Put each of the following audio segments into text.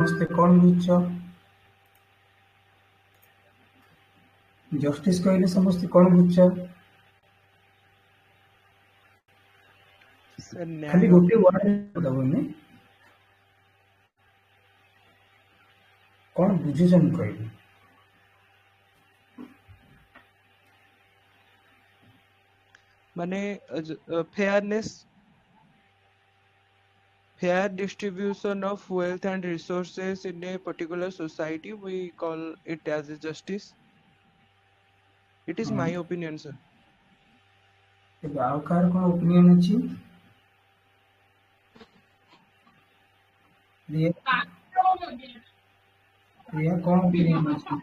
ସମସ୍ତେ କଣ ବୁଝୁଛ? ଜଷ୍ଟିସ୍ କହିଲେ ସମସ୍ତେ କଣ ବୁଝୁଛ? सर ଖାଲି न्याय ଗୋଟେ ୱାର୍ଡ ଦବନି, କଣ ବୁଝୁଛ ମୁଁ କହିବି। माने fairness, fair distribution of wealth and resources in a particular society, we call it as a justice. It is ହଁ, my opinion, sir. ଏବେ ଆଉ କାହାର କଣ ଓପିନିଅନ ଅଛି? ରିୟା ରିୟା କଣ ଓପିନିଅନ ଅଛି?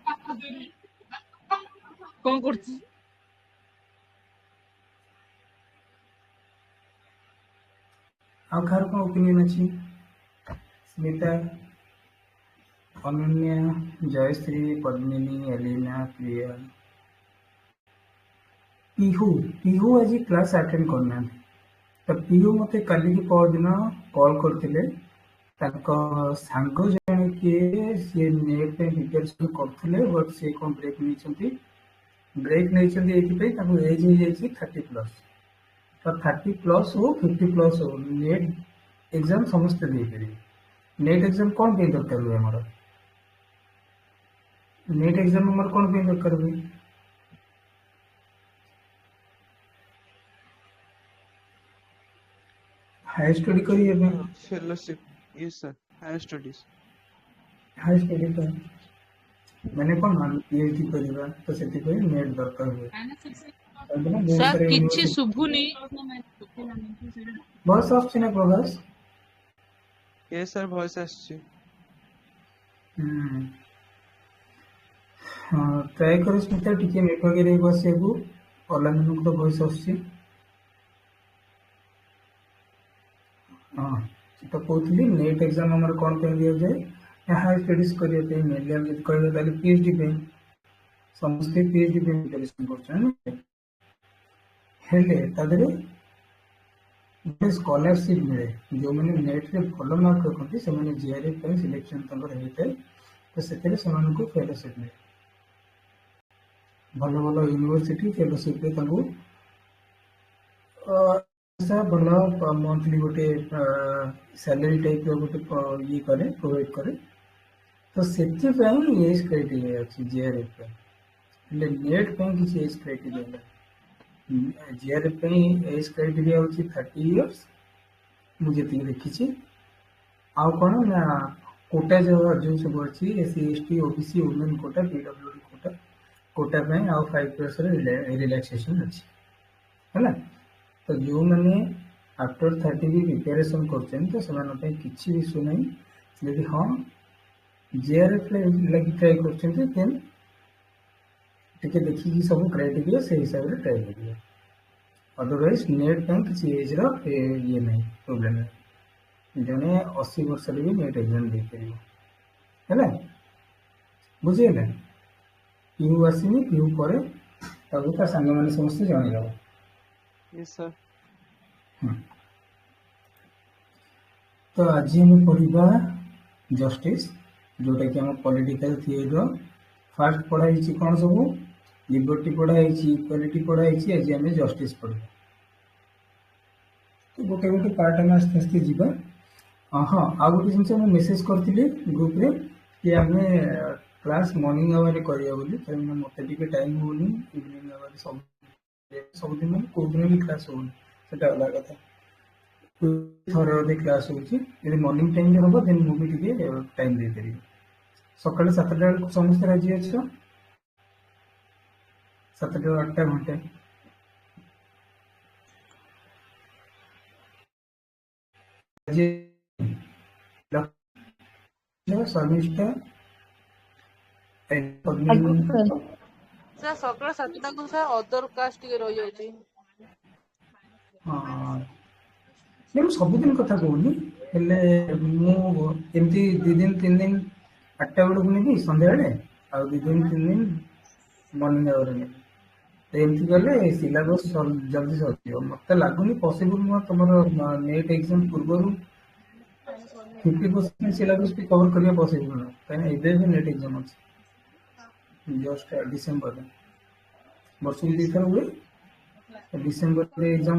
କଣ କରୁଛି? ଆଉ କାହାର କଣ ଓପିନିଅନ ଅଛି? ସ୍ମିତା, ଅନନ୍ୟା, ଜୟଶ୍ରୀ, ପଦ୍ମିନୀ, ଏଲିନା, ପ୍ରିୟା, ପିହୁ ଆଜି କ୍ଲାସ୍ ଆଟେଣ୍ଡ କରିନାହାନ୍ତି। ତ ପିହୁ ମୋତେ କାଲିକି ପରଦିନ କଲ୍ କରିଥିଲେ। ତାଙ୍କ ସାଙ୍ଗ ଜଣେ କିଏ ସିଏ ନେଟ୍ ପାଇଁ ପ୍ରିପାରେସନ୍ କରୁଥିଲେ, ବଟ୍ ସିଏ କଣ ବ୍ରେକ୍ ନେଇଛନ୍ତି। ବ୍ରେକ୍ ନେଇଛନ୍ତି ଏଇଥିପାଇଁ ତାଙ୍କୁ ଏଜ୍ ହେଇଯାଇଛି 30+। ତ 30+ ହଉ 50+ ହଉ, ନେଟ୍ ଏକ୍ଜାମ୍ ସମସ୍ତେ ଦେଇପାରିବେ। ନେଟ୍ ଏକ୍ଜାମ୍ କଣ ପାଇଁ ଦରକାର ହୁଏ ଆମର? ନେଟ୍ ଏକ୍ଜାମ୍ ଆମର କଣ ପାଇଁ ଦରକାର ହୁଏ? ହାୟର ଷ୍ଟଡି କରିବା ପାଇଁ। Fellowship, yes sir, higher studies. Higher study ପାଇଁ ମାନେ କଣ, ଆମେ PhD କରିବା, ତ ସେଥିପାଇଁ ନେଟ୍ ଦରକାର ହୁଏ। କାହିଁକିନା ବହୁତ ସାର୍ ସାରା କିଛି ୟୁନିଭର୍ସିଟି। ଶୁଭୁନି। ବସ୍ ଆସୁଛି ନା ପ୍ରଭାସ? Yes sir, voice आसଛି। ହଁ, ଟ୍ରାଏ କର ସ୍ମିତା ଟିକେ ନେଟୱାର୍କ ଏରିଆକୁ ବସିବାକୁ। ଅଲାମାନଙ୍କୁ ତ ଭଏସ୍ ଆସୁଛି। ହଁ, ତ କହୁଥିଲି ନେଟ୍ ଏକ୍ଜାମ୍ ଆମର କଣ ପାଇଁ ଦିଆଯାଏ? ହାୟର ଷ୍ଟଡିଜ୍ କରିବା ପାଇଁ। ମେନଲି ଆମେ ଯଦି କହିବା ତାହେଲେ PhD ପାଇଁ। ସମସ୍ତେ PhD ପାଇଁ ପ୍ରିପାରେସନ୍ କରୁଛନ୍ତି। ହେଲେ ତା ଦେହରେ ଗୋଟେ ସ୍କଲାରସିପ୍ ମିଳେ। ଯେଉଁମାନେ ନେଟ୍ରେ ଭଲ ମାର୍କ ରଖନ୍ତି ସେମାନେ GRF ପାଇଁ ସିଲେକ୍ସନ୍ ତାଙ୍କର ହେଇଥାଏ। ତ ସେଥିରେ ସେମାନଙ୍କୁ ଫେଲୋସିପ୍ ମିଳେ। ଭଲ ଭଲ ୟୁନିଭର୍ସିଟି ଫେଲୋସିପ୍ରେ ତାଙ୍କୁ ଭଲ ମନ୍ଥଲି ଗୋଟେ ସାଲାରୀ ଟାଇପ୍ର ଗୋଟେ ଇଏ କରେ, ପ୍ରୋଭାଇଡ୍ କରେ। ତ ସେଥିପାଇଁ ଏଜ୍ କ୍ରାଇଟେରିଆ ଅଛି GRF ପାଇଁ। ହେଲେ ନେଟ୍ ପାଇଁ କିଛି ଏଜ୍ କ୍ରାଇଟେରିଆ ନାହିଁ। GRF ପାଇଁ ଏଜ୍ କ୍ରାଇଟେରିଆ ହେଉଛି 30 years, ମୁଁ ଯେତିକି ଦେଖିଛି। ଆଉ କଣ ନା କୋଟା ଯୋଉ ସବୁ ଅଛି, SC ST OBC women quota, PWD quota, quota ପାଇଁ ଆଉ 5 years ରିଲାକ୍ସେସନ୍ ଅଛି। ହେଲା, ତ ଯେଉଁମାନେ ଆଫ୍ଟର 30 ବି ପ୍ରିପାରେସନ୍ କରୁଛନ୍ତି ତ ସେମାନଙ୍କ ପାଇଁ କିଛି ଇସ୍ୟୁ ନାହିଁ। ଯଦି ହଁ GRF ଲାଗି ଟ୍ରାଏ କରୁଛନ୍ତି ଦେନ୍ ଟିକେ ଦେଖିକି ସବୁ କ୍ରାଇଟେରିଆ ସେଇ ହିସାବରେ ଟ୍ରାଏ କରିବେ। ଅଦରୱାଇଜ୍ ନେଟ୍ ପାଇଁ କିଛି ଏଜ୍ର ଇଏ ନାହିଁ, ପ୍ରୋବ୍ଲେମ୍ ନାହିଁ। ଜଣେ 80 ବର୍ଷରେ ବି ନେଟ୍ ଏକ୍ଜାମ୍ ଦେଇପାରିବ। ହେଲା, ବୁଝିହେଲା? ପିହୁ ଆସିନି, ପିହୁ ପରେ ତାକୁ ତା ସାଙ୍ଗମାନେ ସମସ୍ତେ ଜଣେଇଦେବ। Yes sir. ତ ଆଜି ଆମେ ପଢିବା ଜଷ୍ଟିସ୍, ଯୋଉଟାକି ଆମ ପଲିଟିକାଲ ଥିଓରିର ଫାର୍ଷ୍ଟ ପଢା ହେଇଛି କଣ ସବୁ? ଲିବର୍ଟି ପଢା ହେଇଛି, ଇକ୍ୱାଲିଟି ପଢା ହେଇଛି। ଆଜି ଆମେ ଜଷ୍ଟିସ୍ ପଢିବା। ତ ଗୋଟେ ଗୋଟେ ପାର୍ଟ ଆମେ ଆସ୍ତେ ଆସ୍ତେ ଯିବା। ହଁ, ଆଉ ଗୋଟେ ଜିନିଷ ମୁଁ ମେସେଜ କରିଥିଲି ଗ୍ରୁପରେ କି ଆମେ କ୍ଲାସ୍ ମର୍ଣ୍ଣିଂ ଆୱାରରେ କରିବା ବୋଲି, କାହିଁକିନା ମୋତେ ଟିକେ ଟାଇମ୍ ହଉନି ଇଭିନିଂ ଆୱାରରେ ସବୁଦିନ କୋଉଦିନ ବି କ୍ଲାସ୍ ହଉନି, ସେଟା ଅଲଗା କଥା। ଥରେ ଅଧେ କ୍ଲାସ୍ ହଉଛି। ଯଦି ମର୍ଣ୍ଣିଂ ଟାଇମ୍ରେ ହବ ଦେନ୍ ମୁଁ ବି ଟିକେ ଟାଇମ୍ ଦେଇପାରିବି। ସକାଳେ 7ଟା ବେଳକୁ ସମସ୍ତେ ରାଜି ଅଛ? 7ଟାରୁ 8ଟା ଘଣ୍ଟେ। ଶର୍ମିଷ୍ଠା, ଆଜ୍ଞା ପଦ୍ମିନୀ, ସାର୍। ସାର୍ ସକାଳ 7ଟାକୁ ସାର୍ ଅଦର କାଷ୍ଟ ଟିକେ ରହିଯାଉଛି। ମୁଁ ସବୁଦିନ କଥା କହୁନି, ହେଲେ ମୁଁ ଏମିତି 2 ଦିନ 3 ଦିନ 8ଟା ବେଳକୁ ନେବି ସନ୍ଧ୍ୟାବେଳେ, ଆଉ 2 ଦିନ 3 ଦିନ ମର୍ଣ୍ଣିଂ ଆୱାରରେ ନେବି। ଏମିତି କଲେ ସିଲାବସ୍ ଜଲ୍ଦି ସରିଯିବ। ମୋତେ ଲାଗୁନି ପସିବୁଲ ନୁହଁ ତମର ନେଟ୍ ଏକ୍ଜାମ୍ ପୂର୍ବରୁ 50% सिलेबस भी कवर करने पॉसिबल ना कहीं इधर भी नेट एग्जाम अच्छी जस्ट डिसेंबर में वर्ष yes दी sir थर हुए डिसेंबर में एग्जाम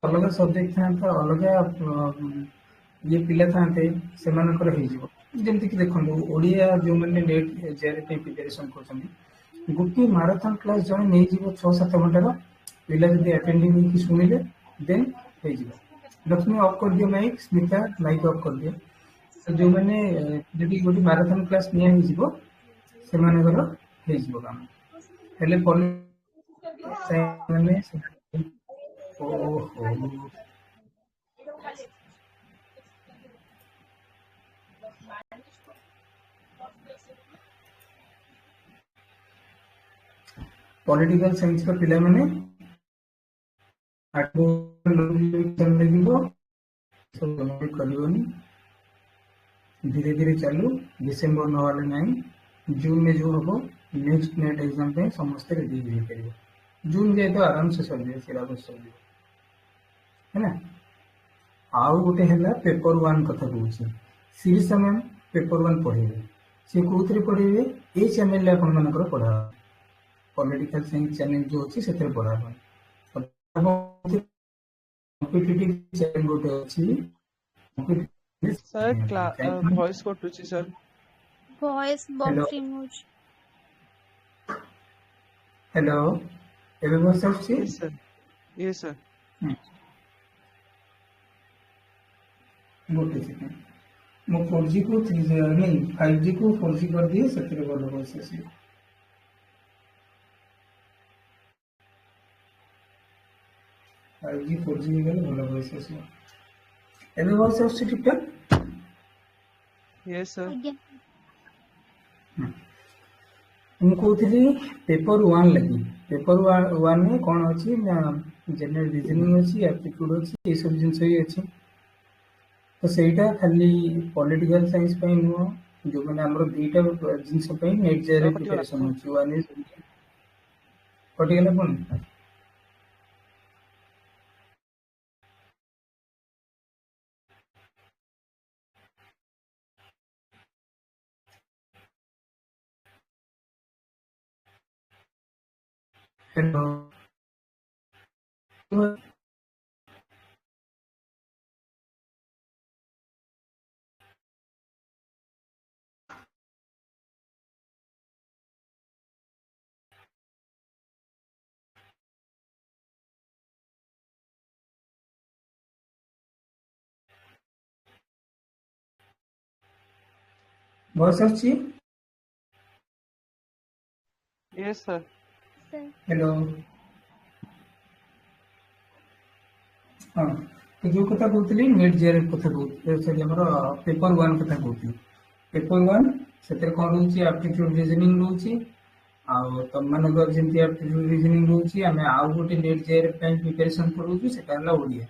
अलग सब्जेक्ट था अलग ये पिला था सेमानकर ହେଇଯିବ ଯେମିତି कि देखो ओडिया जो मैंने नेट जेआरए पे प्रिपरेशन करछन्ती गोटे माराथन क्लास जने नहीं जीवो 6-7 घंटार पिला जदि अटेंडिंग की सुनिले देन ହେଇଯିବ लक्ष्मी ऑफ कर दियो माइक स्मिता माइक ऑफ कर दियो तो जो मैंने जदि गोटे माराथन क्लास निया ହେଇଯିବ सेमानकर ହେଇଯିବ काम हेले पॉली मैंने ओहो पॉलिटिकल साइंस का पिला मैंने आठ लगो सब करनी धीरे धीरे चलू डिसेंबर नवाले नहीं जून में जो हम नेक्स्ट नेट एग्जाम पे समस्त रेडी कर जून जाए तो आराम से सर सिलेबस सर है ना आउ गोटे है पेपर वन कथा कहूँ शिरीषा मैम पेपर वन पढ़े सी कौन पढ़े ये चैनल आपण पढ़ा पॉलिटिकल साइंस चैनल जो अच्छी से पढ़ा कॉम्पिटिटिव चैनल गोटे अच्छी sir voice कटुची sir voice hello box remove hello एबे बस आछि yes sir गोटे सेकंड मो 4G को 3G नहीं 5G को 4G कर दिए सेतरे बोलो बस आछि 5G 4G गले बोलो बस आछि एबे बस आछि ठीक ठाक yes sir आज्ञा ମୁଁ କହୁଥିଲି पेपर वन लगी पेपर वन में कौन अच्छी जनरल रीजनिंग अच्छी एप्टीट्यूड अच्छी ये सब जिन ही अच्छी तो सहीटा खाली पॉलिटिकल साइंस पे नुह जो मैंने आमर दुईटा जिनस नेट जेआरए प्रिपरेशन होची वन इज कटिगला कोन हेलो बस आछि yes sir सर हेलो हाँ तो जो कथा कहती नेट जेआरए कथा कहती हमर पेपर वन कथा कहती पेपर वन से कौन रोचे एप्टीट्यूड रीजनिंग रोचे आउ तुम मानकर जमी एप्टीट्यूड रीजनिंग रोचे आम आउ गोटे नेट जेआरए प्रिपरेशन करूँ से ओडिया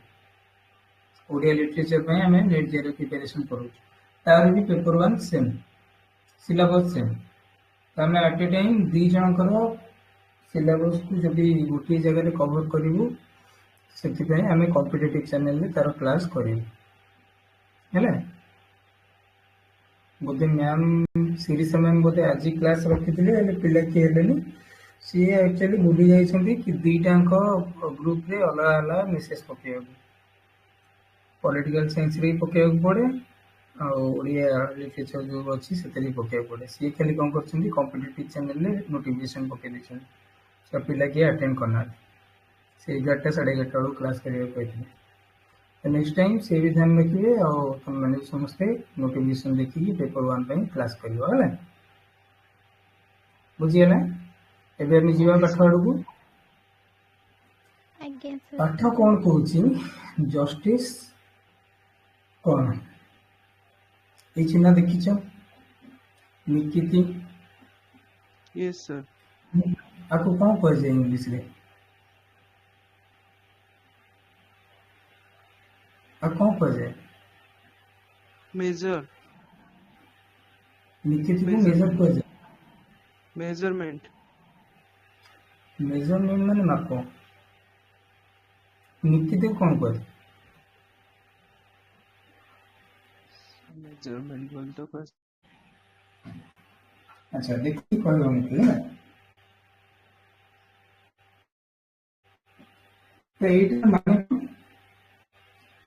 ओडिया लिटरेचर आम नेट जेआरए प्रिपरेशन करूँ तार भी paper one same syllabus same तो आम एट ए टाइम दी जनकर सिलेबस को जब गोटे जगह कवर करूँ से आम कॉम्पिटिटिव चैनल में तार क्लास करूँ है बोधे मैम शिरीषा मैम बोधे आज क्लास रखी पिला किए हेले सी एक्चुअली भूली जाइए कि दुईटा ग्रुप रे अलग अलग मेसेज पकड़ पॉलिटिकल साइंस रे पकड़ पड़े आड़िया लिटरेचर जो अच्छी से पकड़ पड़े सी खाली कौन कर कॉम्पिटिटिव चैनल में नोटिफिकेशन पकड़ तो पिला किए अटेंड करना से 11टा 11:30 बेलू क्लास करेंगे नेक्स्ट टाइम से भी ध्यान रखिए और तुम मैंने समस्ते नोटिफिकेशन देखिए पेपर वन पे क्लास करियो बुझीगला एबे हम जीवा yes पाठ आड़ू आज्ञा सर पाठ कौन कहूँ जस्टिस कौन ये चिन्ह देखीच निकिति yes sir आपको कौन कह जाए इंग्लिश रे आ कौन कह जाए measure निकिति को measure मेजर कह जाए measurement मेजरमेंट माने माप ନୀତିଦେବ କ'ଣ କରେ? मेजरमेंट बोल तो बस ଆଚ୍ଛା ଦେଖିକି କହିବ ମୋତେ ହେଲା। ତ ଏଇଟା ମାନେ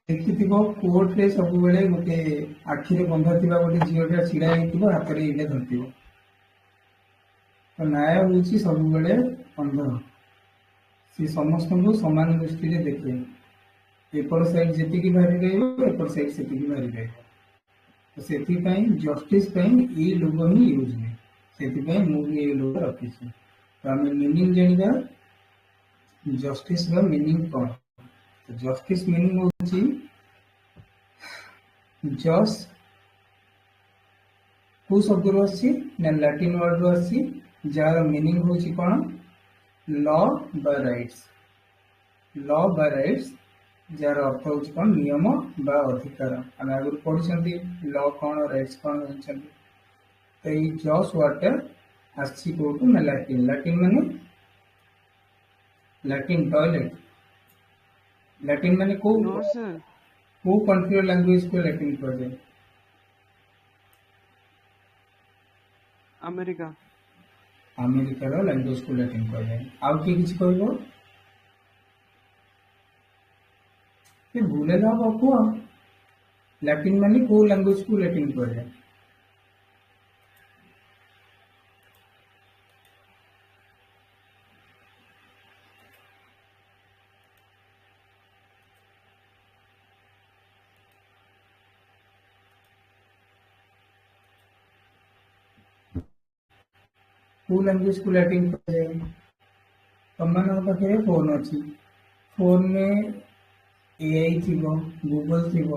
ଦେଖିଥିବ କୋର୍ଟରେ ସବୁବେଳେ ଗୋଟେ ଆଖିରେ ବନ୍ଧା ଥିବା ଗୋଟେ ଝିଅଟା ଛିଡା ହେଇଥିବ, ହାତରେ ଏଇଟା ଧରିଥିବ। ତ ନ୍ୟାୟ ହଉଛି ସବୁବେଳେ ଅନ୍ଧ, ସେ ସମସ୍ତଙ୍କୁ ସମାନ ଦୃଷ୍ଟିରେ ଦେଖେ। ଏପଟ ସାଇଡ୍ ଯେତିକି ବାହାରି ରହିବ, ଏପଟ ସାଇଡ୍ ସେତିକି ବାହାରି ରହିବ। ତ ସେଥିପାଇଁ ଜଷ୍ଟିସ୍ ପାଇଁ ଏଇ ଲୋଗ ହିଁ ୟୁଜ୍ ହୁଏ। ସେଥିପାଇଁ ମୁଁ ବି ଏଇ ଲୋଗ ରଖିଛି। ତ ଆମେ ମିନିଂ ଜାଣିବା ଜଷ୍ଟିସ୍ ର ମିନିଂ କ'ଣ। ଜଷ୍ଟିସ୍ ମିନିଂ ହଉଛି ଜସ୍ କୋଉ ଶବ୍ଦରୁ ଆସିଛି ନା ଲାଟିନ୍ ୱାର୍ଡରୁ ଆସିଛି, ଯାହାର ମିନିଂ ହଉଛି କ'ଣ ଲ ବା ରାଇଟ୍ସ। ଲ ବା ରାଇଟ୍ସ ଯାହାର ଅର୍ଥ ହଉଛି କ'ଣ ନିୟମ ବା ଅଧିକାର। ଆମେ ଆଗରୁ ପଢିଛନ୍ତି ଲ କ'ଣ ରାଇଟ୍ସ କ'ଣ ଜାଣିଛନ୍ତି। ତ ଏଇ ଜସ୍ ୱାର୍ଡଟା ଆସିଛି କୋଉଠୁ ନା ଲାଟିନ୍। ଲାଟିନ୍ ମାନେ ଲାଟିନ୍ ଟଏଲେଟ୍। ଲାଟିନ୍ ମାନେ କୋଉ नो सर କୋଉ କଣ୍ଟ୍ରିର ଲାଙ୍ଗୁଏଜକୁ ଲାଟିନ୍ କୁହାଯାଏ? अमेरिका ଆମେରିକାର ଲାଙ୍ଗୁଏଜକୁ ଲାଟିନ୍ କୁହାଯାଏ। ଆଉ କିଏ କିଛି କହିବ? ସେ ଭୁଲ ହେଲା ହବ କୁହ। ଲାଟିନ୍ ମାନେ କୋଉ ଲାଙ୍ଗୁଏଜକୁ ଲାଟିନ୍ କୁହାଯାଏ? କୋଉ ଲାଙ୍ଗୁଏଜକୁ ଲାଟିନ୍ କୁହାଯାଏ? ତମମାନଙ୍କ ପାଖରେ ଫୋନ୍ ଅଛି, ଫୋନରେ ଏଆଇ ଥିବ, ଗୁଗଲ ଥିବ,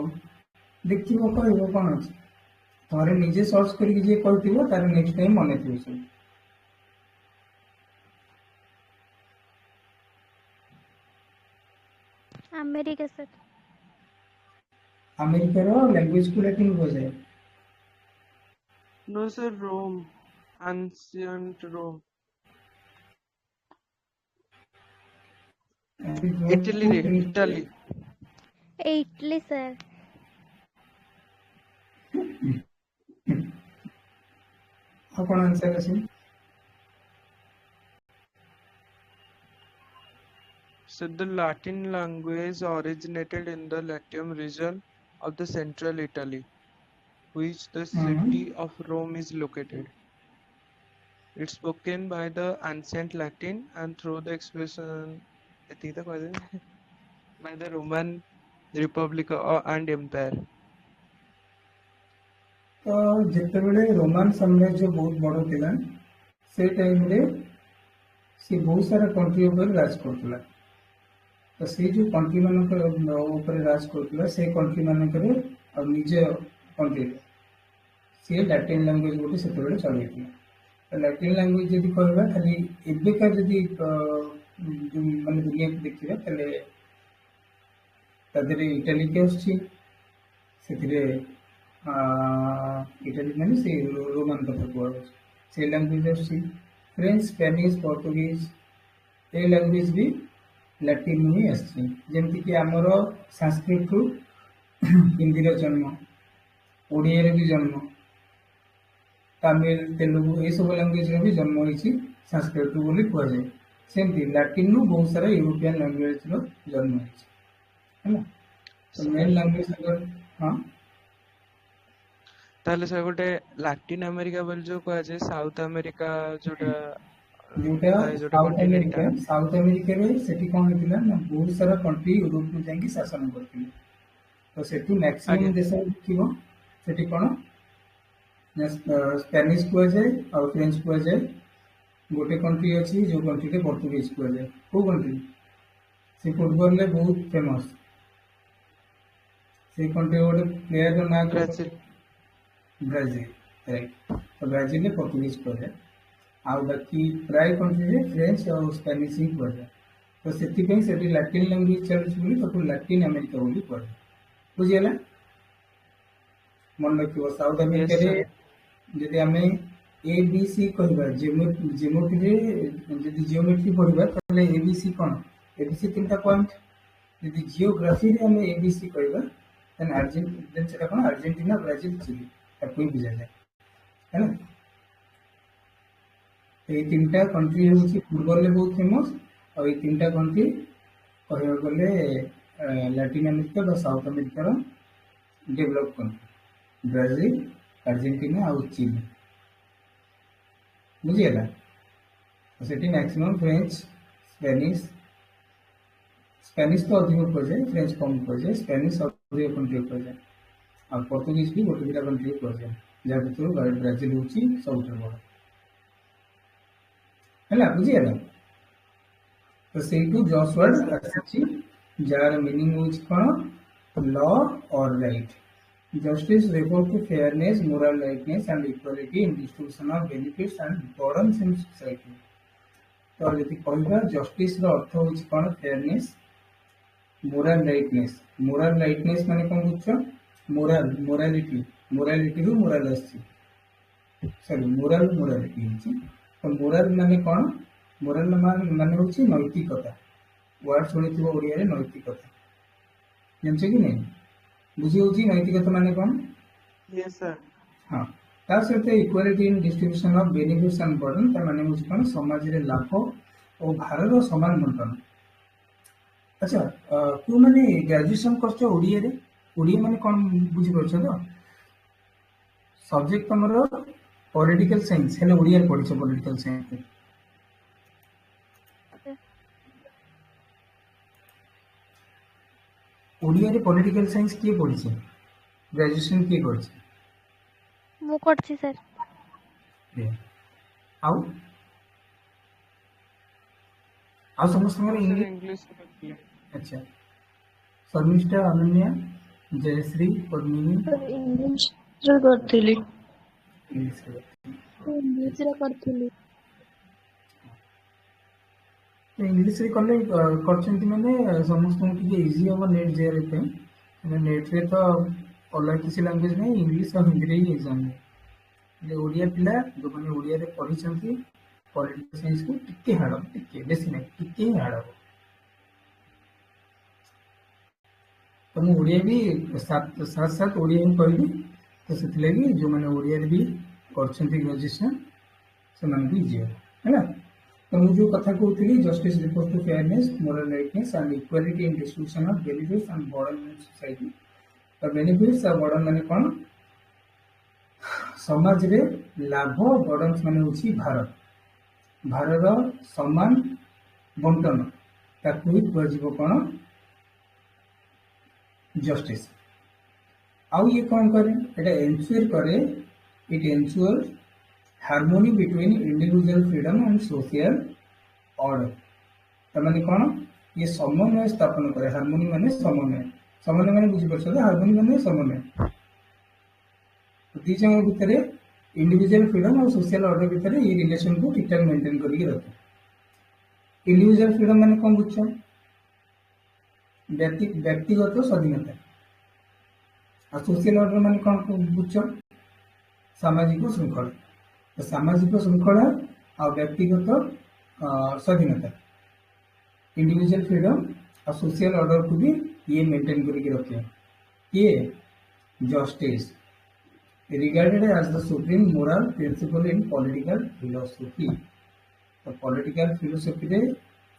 ଦେଖିବ କହିବ କ'ଣ ଅଛି। ଥରେ ନିଜେ ସର୍ଚ୍ଚ କରିକି ଯିଏ କହିଥିବ ତାର ନେକ୍ସଟ ଟାଇମ୍ ମନେ ଥିବ ସବୁ। America sir. ଆମେରିକାର ଲାଙ୍ଗୁଏଜକୁ ଲାଟିନ୍ କୁହାଯାଏ। नो सर रोम एंशियंट रोम इटली रे इटली इटली सर। ଆଉ କ'ଣ ଆନ୍ସର ଅଛି? So the Latin language originated in the Latium region of the central Italy, which the city of Rome is located. It's spoken by the ancient Latin and through the expression by the Roman Republic and Empire. ତ ଯେତେବେଳେ Roman ସାମ୍ରାଜ୍ୟ ବହୁତ ବଡ଼ ଥିଲା, ସେ ଟାଇମରେ ସେ ବହୁତ ସାରା କଣ୍ଟ୍ରି ଉପରେ ରାଜ କରୁଥିଲା। ତ ସେଇ ଯୋଉ କଣ୍ଟ୍ରି ମାନଙ୍କ ଉପରେ ରାଜ କରୁଥିଲା, ସେ କଣ୍ଟ୍ରି ମାନଙ୍କରେ ଆଉ ନିଜ କଣ୍ଟ୍ରିରେ ସିଏ ଲାଟିନ୍ ଲାଙ୍ଗୁଏଜ ଗୋଟେ ସେତେବେଳେ ଚଲେଇଥିଲା। ତ ଲାଟିନ୍ ଲାଙ୍ଗୁଏଜ ଯଦି କହିବା, ଖାଲି ଏବେକା ଯଦି ମାନେ ଦୁନିଆକୁ ଦେଖିବା, ତାହେଲେ ତା ଦେହରେ ଇଟାଲିକ୍ ଆସୁଛି, ସେଥିରେ ଇଟାଲିକ୍ ମାନେ ସେ ରୋମାନ କଥା କୁହାଯାଉଛି, ସେ ଲାଙ୍ଗୁଏଜ ଆସୁଛି। ଫ୍ରେଞ୍ଚ, ସ୍ପାନିଶ, ପର୍ତ୍ତୁଗିଜ ଏ ଲାଙ୍ଗୁଏଜ ବି ଲାଟିନ୍ ହିଁ ଆସିଛି। ଯେମିତିକି ଆମର ସାଂସ୍କ୍ରିଟରୁ ହିନ୍ଦୀର ଜନ୍ମ, ଓଡ଼ିଆରେ ବି ଜନ୍ମ, ତାମିଲ, ତେଲୁଗୁ ଏସବୁ ଲାଙ୍ଗୁଏଜର ବି ଜନ୍ମ ହେଇଛି ସାଂସ୍କ୍ରିଟରୁ ବୋଲି କୁହାଯାଏ। ସେମିତି ଲାଟିନ୍ରୁ ବହୁତ ସାରା ୟୁରୋପିଆନ ଲାଙ୍ଗୁଏଜର ଜନ୍ମ ହେଇଛି ହେଲା। ତ ମେନ୍ ଲାଙ୍ଗୁଏଜ ହଁ ତାହେଲେ ସେ ଗୋଟେ ଲାଟିନ ଆମେରିକା ବୋଲି ଯୋଉ କୁହାଯାଏ, ସାଉଥ ଆମେରିକା ଯୋଉଟା ଯୋଉଟା ଥାଏ, ଯୋଉଟା ସାଉଥ କଣ୍ଟିନେଣ୍ଟ ଟା। ଆମେରିକା, ସାଉଥ ଆମେରିକାରେ ସେଠି କ'ଣ ହେଇଥିଲା ନା ବହୁତ ସାରା କଣ୍ଟ୍ରି ୟୁରୋପକୁ ଯାଇକି ଶାସନ କରିଥିଲେ। ତ ସେଠି ମ୍ୟାକ୍ସିମମ୍ ଆଜ୍ଞା ଦେଶ ଥିବ, ସେଠି କ'ଣ ନା ସ୍ପାନିଶ କୁହାଯାଏ ଆଉ ଫ୍ରେଞ୍ଚ କୁହାଯାଏ। ଗୋଟେ କଣ୍ଟ୍ରି ଅଛି ଯୋଉ କଣ୍ଟ୍ରିରେ ପର୍ତ୍ତୁଗିଜ କୁହାଯାଏ। କୋଉ କଣ୍ଟ୍ରି? ସେ ଫୁଟବଲରେ ବହୁତ ଫେମସ। ସେଇ କଣ୍ଟ୍ରି ଗୋଟେ ପ୍ଲେୟାରର ନାଁ ବ୍ରାଜିଲ। Brazil, right. ତ ବ୍ରାଜିଲରେ ପର୍ତ୍ତୁଗିଜ କୁହାଯାଏ, ଆଉ ବାକି ପ୍ରାୟ କଣ୍ଟ୍ରିରେ ଫ୍ରେଞ୍ଚ ଆଉ ସ୍ପାନିଶ ହିଁ କୁହାଯାଏ। ତ ସେଥିପାଇଁ ସେଠି ଲାଟିନ୍ ଲାଙ୍ଗୁଏଜ ଚାଲୁଛି ବୋଲି ତାକୁ ଲାଟିନ୍ ଆମେରିକା ବୋଲି କୁହାଯାଏ। ବୁଝିଗଲା? ମନେ ରଖିବ, ସାଉଥ Yes ଆମେରିକାରେ sir. ଯଦି ଆମେ ଏ ବି ସି କହିବା, ଜିଓମେଟ୍ରିରେ ଯଦି ଜିଓମେଟ୍ରି ପଢିବା, ତାହେଲେ ଏ ବି ସି କ'ଣ? ଏ ବି ସି 3ଟା ପଏଣ୍ଟ, यदि जियोग्राफी रे हमें एबीसी कहबा देन सेटा कोन अर्जेंटीना ब्राजील चिली ताको ही बुझा जाए है ना। ये तीनटा कंट्री होची फुटबॉल ले बहुत फेमस और ये तीनटा कंट्री कहबा गले लैटिन अमेरिका बा साउथ अमेरिका रो डेवलप कंट्री ब्राजील अर्जेंटीना और चिली बुझिएला। तो सेठी मैक्सिमम फ्रेंच स्पेनिश स्पेनिश तो अधिक पड़ जाए फ्रेंच कम पड़ जाए स्पेनिश अधिक कंट्री पड़ जाए और पोर्तुगीज भी गोटे दुटा कंट्री पड़ जाए जहाँ भर ब्राजिल होची सबुठ बड़ है बुझीगला। तो से जॉस वर्ड आसी जार मीनिंग होची कौन लॉ और right. Justice refers to fairness, moral rightness and equality in distribution of benefits and burdens in society। तो यदि कहबा जस्टिस रो अर्थ होची कोन fairness moral rightness. Moral rightness माने कोन बुझछ मोरल मोरालिटी रो मोरल आछि सॉरी मोरल मोरालिटी होची। तो मोरल माने कोन मोरल माने होची नैतिकता वर्ड सुनिथिबो ओडिया रे नैतिकता जानछ कि नहीं बुझी होची नैतिकता माने कोन। Yes sir. हाँ तार सहित equality in distribution of benefits and burden तार माने होची कोन समाज रे लाभ और भारत रो समान बंटन। अच्छा तू माने ग्रेजुएशन करछ ओडिया रे ओडिया माने कोन बुझी परछ तो सब्जेक्ट तमरो पॉलिटिकल साइंस हेले ओडिया रे पढिछ पॉलिटिकल साइंस ओडिया रे पॉलिटिकल साइंस किए पढिछ ग्रेजुएशन किए करछ मु करछि सर। आउ आउ समस्त सर इंग्लिश इंग्लिश में अच्छा शर्मिष्ठा अनन्या जयश्री पद्मिनी इंग्लिश रे करथिली इंग्लिश रे इंग्लिश रे करथिली तो इंग्लिश रे कले करछंती माने समस्त के इजी हो नेट जे रे पे नेट रे तो अलग किसी लैंग्वेज नहीं इंग्लिश और हिंदी रे ही एग्जाम है ओडिया पिला जो माने ओडिया रे पढिछंती पॉलिटिकल साइंस को टिके हाड़ टिके बेसी नहीं टिके ही हाड़ तो मु ओडिया भी साथ साथ ओडिया ही पढ़ी तो से लगी जो माने ओडिया रे भी करछंती ग्रेजुएशन से मन भी जे है ना। तो मुझे जो कथा कहती justice refers to fairness moral rightness and equality in distribution of benefits and burden in society. तो बेनिफिट्स और बर्डन माने कोन समाज रे लाभ बर्डन माने होची भारत भारत समान बंटन ताकू ही कहजिबो कोन जस्टिस। आउ ये कौन करे एटा एंश्योर करे it ensure harmony between individual freedom and social order. तो माने कौन ये समन्वय स्थापन करे हार्मोनी माने समन्वय माने बुझी परछ हार्मोनी माने समन्वय तो दी जंग भितरे इंडिविजुअल फ्रीडम और सोशल ऑर्डर भितरे ये रिलेशन को ठीक ठाक मेंटेन करके रखे। इंडिविजुअल फ्रीडम माने कौन बुझछ व्यक्तिगत स्वाधीनता और सोशल ऑर्डर माने कौन बुझछ सामाजिक श्रृंखला। तो सामाजिक श्रृंखला और व्यक्तिगत स्वाधीनता इंडिविजुअल फ्रीडम और सोशल ऑर्डर को भी ये मेंटेन करके रखे। ये justice regarded as the supreme moral principle in political philosophy. तो पॉलिटिकल फिलोसफी रे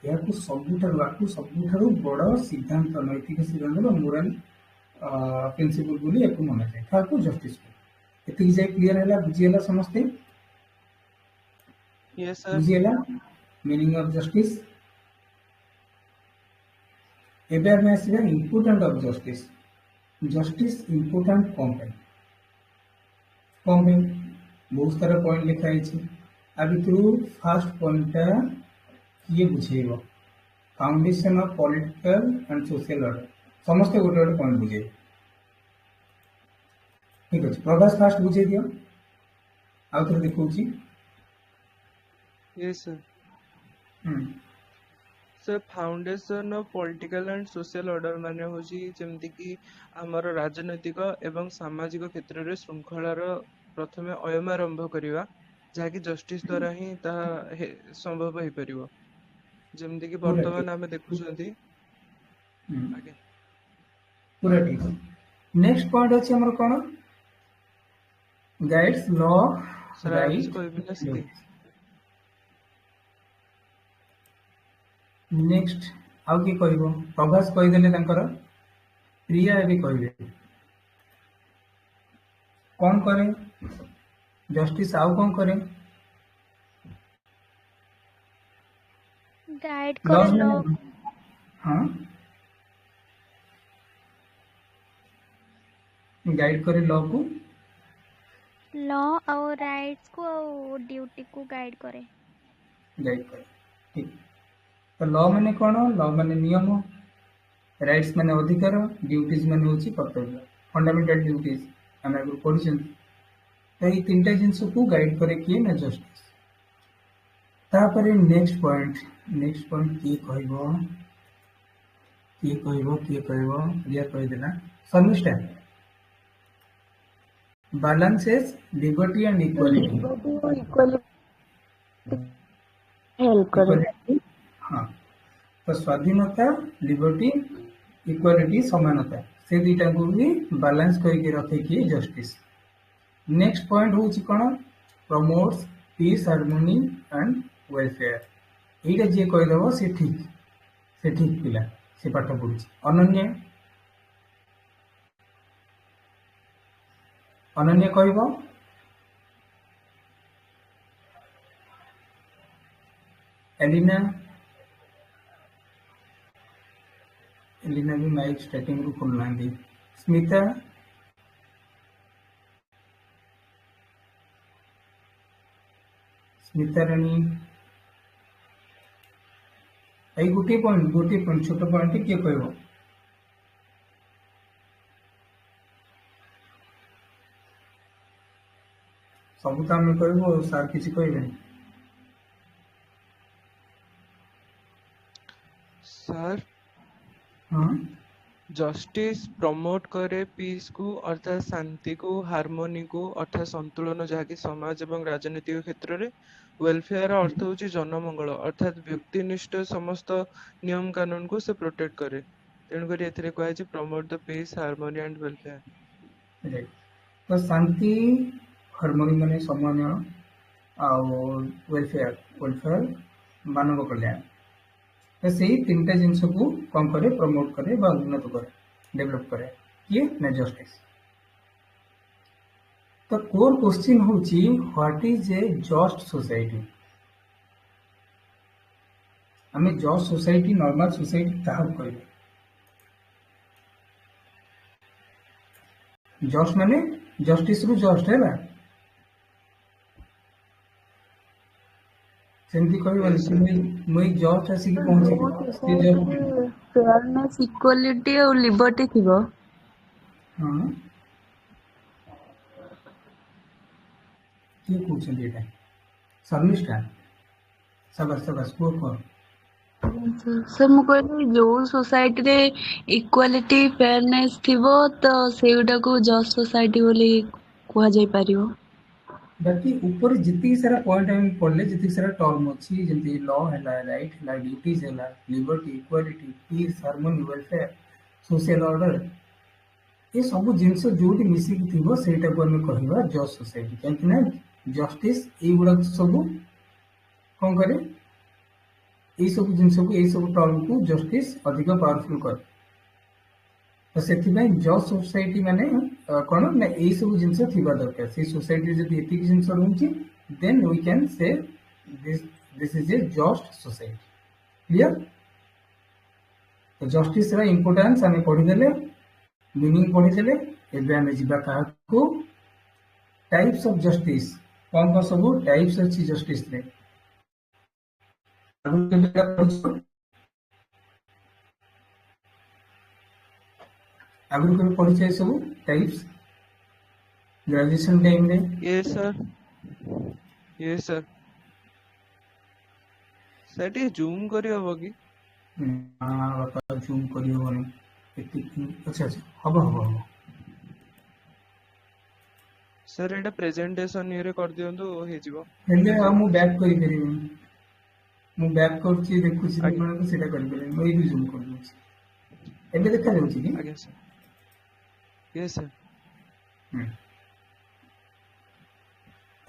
यह को सबुठारु बड़ सिद्धांत नैतिक सिद्धांत मोरल प्रिंसिपल बोली एक माना जाए था जस्टिस को एति जाय क्लियर हैला बुझियला समझते यस सर। बुझियला मीनिंग ऑफ जस्टिस। एबे हम आसीबा important of justice. Justice important कौन बहुत सारा पॉइंट लिखा है अभी तू फर्स्ट पॉइंट किए बुझेब foundation of political and social order समस्त गोटे गोटे पॉइंट बुझे ठीक अच्छे प्रभास फास्ट बुझे दियो आउ थे देखा yes sir. Sir foundation of political and social order माने होची जेमति कि हमर राजनैतिक एवं सामाजिक क्षेत्र रे श्रृंखलार प्रथमे अयम आरंभ करिवा जहाँकि जस्टिस द्वारा ही संभव हो पारिबो। जेमति कि वर्तमान आमे देखुछंती ଆଜ୍ଞା पूरा ठीक नेक्स्ट पॉइंट अच्छे हमर कोन गाइड्स लॉ ସାର୍ ଆଉ କିଛି राइट କହିବି ନା ସେତିକି? नेक्स्ट आउ की कहबो प्रभास कहि देले तांकर प्रिया भी कहबे कौन करे जस्टिस आउ कौन करे गाइड लॉ करे लॉ हाँ गाइड करे लॉ को लॉ और राइट्स को और ड्यूटी को गाइड करे। गाइड करे ठीक तो लॉ माने कौन लॉ माने नियम राइट्स माने अधिकार ड्यूटीज माने होची कर्तव्य फंडामेंटल ड्यूटीज हम आगु पढिछन तो ये तीनटा जिंस को गाइड करे किए ना जस्टिस तापरे नेक्स्ट पॉइंट की कहबो क्लियर कहि देला Sharmistha balances liberty and equality help करे Equality, हाँ तो स्वाधीनता लिबर्टी इक्वालिटी समानता से दुईटा को भी बैलेंस करके रखे कि जस्टिस नेक्स्ट पॉइंट होची कोन promotes peace harmony and welfare एटा जे कहि दबो से ठीक पिला से पाठ पढुची अनन्य कहबो एलिना भी माइक स्टार्टिंग रू खोलना दी स्मिता रानी आई गोटे पॉइंट छोट पॉइंट किए कहबो सब तो आम कहबो सार किसी कहबे सर हाँ जस्टिस प्रमोट करे पीस को अर्थात शांति को हार्मोनी को अर्थात संतुलन जहाँकि समाज एवं राजनीतिक क्षेत्र में वेलफेयर अर्थ होची जनमंगल अर्थात व्यक्तिनिष्ठ समस्त नियम कानून को से प्रोटेक्ट करे तेणुकर एथिरे कहै छै promote the peace harmony and welfare right तो शांति हार्मोनी माने सम्मान वेलफेयर मानव कल्याण तो सही तीनटा जिनस को कौन करे प्रमोट करे बा उन्नत करे डेवलप करे किए ना जस्टिस तो कोर क्वेश्चन होची what is a just society हमें जस्ट सोसाइटी नॉर्मल सोसाइटी ताहा कहबे जस्ट माने जस्टिस रु जस्ट है ना सेमती कहबे मुई जस्ट आसी के पहुंचे से जस्ट फेयरनेस इक्वालिटी और लिबर्टी थिबो हाँ किए पूछे एटा शर्मिष्ठा सबस को सर मु कहली जो सोसाइटी रे इक्वालिटी फेयरनेस थिबो तो सेउडा को जस्ट सोसाइटी बोली कुहा जाय परियो बाकी ऊपर जितनी सारा पॉइंट हम पढ़ले जितनी सारा टर्म अच्छी जंती लॉ हैला राइट हैला ड्यूटीज हैला liberty equality peace harmony welfare social order ये सब जिनस जोटी मिसिक थिबो सेटा को हम कहबा जस्ट सोसाइटी काहे ना जस्टिस ए गुडा सब कोन करे ए सब जिनस को ए सब टर्म को जस्टिस अधिक पावरफुल करे तो सेति में जस्ट सोसाइटी माने कोन ना ए सब जिनस थिबा दरकार से सोसाइटी जदी एति जिनस रहउची then we can say this is a just society clear तो जस्टिस रा इंपोर्टेंस हमें पढ़ी देले मीनिंग पढ़ी देले एबे हमें जिबा का को टाइप्स ऑफ जस्टिस कौन कौन सब टाइप्स अछि जस्टिस रे आगु के पढ़ी सब टाइप्स ग्रेजुएशन टाइम रे ये सर सेठी जूम करी हबो कि बापा जूम करी होनी अच्छा हबो सर एटा प्रेजेंटेशन ये कर दियंतु हे जिवो हेले मु बैक करी परिबे मु बैक करछि देखुछि कोन सेटा करि परिबे मु भी जूम कर दूछि ଏବେ ଦେଖାଯାଉଛି କି? ଆଜ୍ଞା ସାର୍। Yes sir.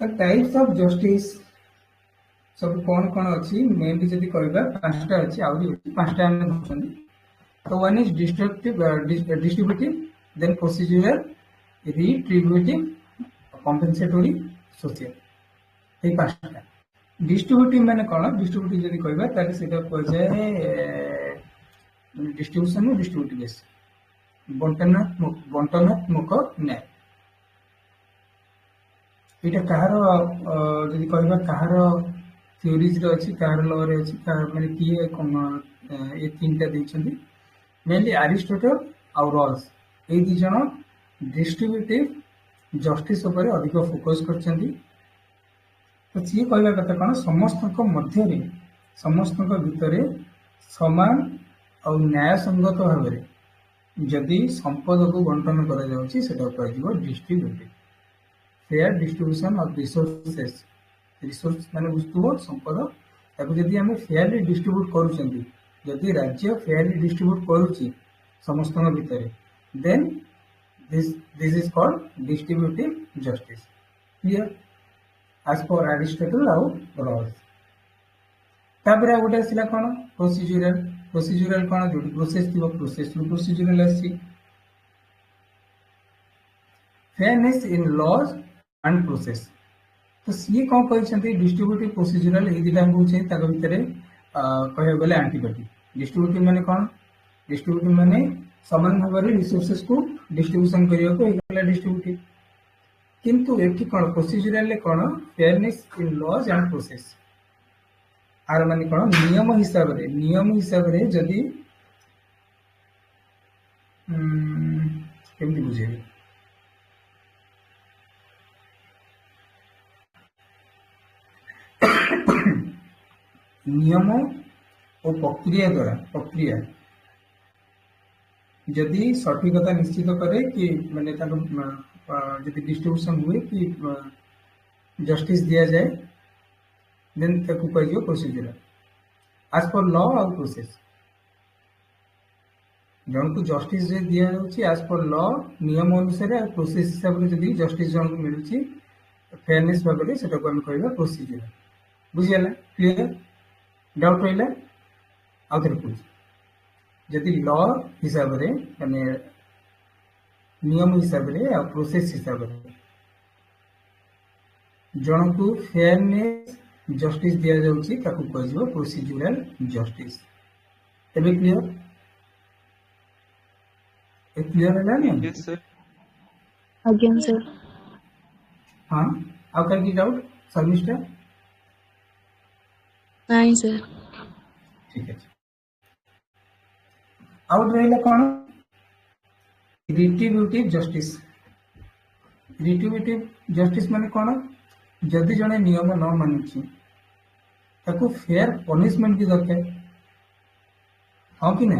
ତ ଟାଇପ୍ସ ଅଫ ଜଷ୍ଟିସ୍ ସବୁ କଣ ଅଛି ମେନଲି ଯଦି କହିବା ପାଞ୍ଚଟା ଅଛି, ଆହୁରି ଅଛି ପାଞ୍ଚଟା ଆମେ ଦେଖୁଛନ୍ତି। ତ one is distributive, then procedural, retributive, compensatory, social. এই পাঁচটা ডিস্ট্রিবিউটিভ মানে কোন? ডিস্ট্রিবিউটিভ যদি কইবা তাহলে সেটা কুযায়ে ডিস্ট্রিবিউশন ডিস্ট্রিবিউটিভ বন্টনাত্মক ন্যায়। এটা কাହାର ଯଦି କହିବା କାହାର ଥିଓରିଜରେ ଅଛି, କାହାର ଲରେ ଅଛି, ମାନେ କିଏ ଏ ତିନିଟା ଦେଇଛନ୍ତି। ମେନଲି ଆରିଷ୍ଟୋଟଲ ଆଉ ରଲ୍ସ ଏଇ ଦି ଜଣ ଡିଷ୍ଟ୍ରିବ୍ୟୁଟିଭ ଜଷ୍ଟିସ୍ ଉପରେ ଅଧିକ ଫୋକସ କରିଛନ୍ତି। ତ ସିଏ କହିବା କଥା କଣ? ସମସ୍ତଙ୍କ ମଧ୍ୟରେ, ସମସ୍ତଙ୍କ ଭିତରେ ସମାନ ଆଉ ନ୍ୟାୟସଙ୍ଗତ ଭାବରେ ଯଦି ସମ୍ପଦକୁ ବଣ୍ଟନ କରାଯାଉଛି ସେଟା କୁହାଯିବ distributive. Fair distribution of resources, resource ମାନେ ବୁଝୁଥିବ ସମ୍ପଦ, ତାକୁ ଯଦି ଆମେ ଫେୟାରଲି ଡିଷ୍ଟ୍ରିବ୍ୟୁଟ କରୁଛନ୍ତି, ଯଦି ରାଜ୍ୟ ଫେୟାରଲି ଡିଷ୍ଟ୍ରିବ୍ୟୁଟ କରୁଛି ସମସ୍ତଙ୍କ ଭିତରେ, ଦେନ୍ this is called distributive justice. Clear? As per Aristotle ଆଉ ରଲ୍ସ। ତାପରେ ଆଉ ଗୋଟେ ଆସିଲା କଣ? ପ୍ରୋସିଜୁରାଲ। ପ୍ରୋସିଜୁରାଲ କଣ? ଯୋଉଠି ପ୍ରୋସେସ ଥିବ, ପ୍ରୋସେସ ରୁ ପ୍ରୋସିଜୁରାଲ ଆସିଛି। Fairness in laws and process. ତ ସିଏ କଣ କହିଛନ୍ତି? ଡିଷ୍ଟ୍ରିବ୍ୟୁଟିଭ ପ୍ରୋସିଜୁରାଲ ଏଇ ଦିଟା ହଉଛି ତାଙ୍କ ଭିତରେ କହିବାକୁ ଗଲେ ଆଣ୍ଟିପାର୍ଟି। ଡିଷ୍ଟ୍ରିବ୍ୟୁଟିଭ ମାନେ କଣ? ଡିଷ୍ଟ୍ରିବ୍ୟୁଟିଭ ମାନେ ସମାନ ଭାବରେ ରିସୋର୍ସେସକୁ ଡିଷ୍ଟ୍ରିବ୍ୟୁସନ କରିବାକୁ ହେଇଗଲା ଡିଷ୍ଟ୍ରିବ୍ୟୁଟିଭ। କିନ୍ତୁ ଏଠି କଣ? ପ୍ରୋସିଜୁରାଲରେ କଣ? Fairness in laws and process. ଆର ମାନେ କଣ? ନିୟମ ହିସାବରେ ଯଦି କେମିତି ବୁଝେଇବି? ନିୟମ ଓ ପ୍ରକ୍ରିୟା ଯଦି ସଠିକତା ନିଶ୍ଚିତ କରେ କି ମାନେ ତାଙ୍କ ଯଦି ଡିଷ୍ଟ୍ରିବ୍ୟୁସନ ହୁଏ କି ଜଷ୍ଟିସ ଦିଆଯାଏ, ଦେନ୍ ତାକୁ କୁହାଯିବ ପ୍ରୋସିଜୁରାଲ। ଆଜ ପର ଲ ଆଉ ପ୍ରୋସେସ, ଜଣକୁ ଜଷ୍ଟିସ ଯଦି ଦିଆଯାଉଛି ଆଜ ପର ଲ ନିୟମ ଅନୁସାରେ ଆଉ ପ୍ରୋସେସ ହିସାବରେ ଯଦି ଜଷ୍ଟିସ ଜଣକୁ ମିଳୁଛି ଫେୟାରନେସ୍ ଭାବରେ, ସେଟାକୁ ଆମେ କହିବା ପ୍ରୋସିଜୁରାଲ। ବୁଝିଗଲା? କ୍ଲିୟର? डाउट रहा? आउ थे कହୁଛି, ଯଦି ଲ ହିସାବରେ ମାନେ ନିୟମ ହିସାବରେ ଆଉ ପ୍ରୋସେସ ହିସାବରେ ଜଣକୁ ଫେୟାରନେସ୍ ଜଷ୍ଟିସ ଦିଆଯାଉଛି, ତାକୁ କୁହାଯିବ ପ୍ରୋସିଜୁରାଲ ଜଷ୍ଟିସ। ଏବେ କ୍ଲିୟର? କ୍ଲିୟର ହେଲା ନା? Yes sir. ଆଜ୍ଞା ସାର୍। ହଁ, ଆଉ କାହାର କି ଡାଉଟ? ସର୍ଭିସଟା ନାଇଁ ସାର୍। ଠିକ ଅଛି। ଆଉ ରହିଲା କଣ? ରିଟ୍ରିବ୍ୟୁଟିଭ ଜଷ୍ଟିସ। ରିଟ୍ରିବ୍ୟୁଟିଭ ଜଷ୍ଟିସ ମାନେ କଣ? ଯଦି ଜଣେ ନିୟମ ନ ମାନୁଛି ତାକୁ ଫେୟାର ପନିଶମେଣ୍ଟ ବି ଦରକାର, ହଁ କି ନା?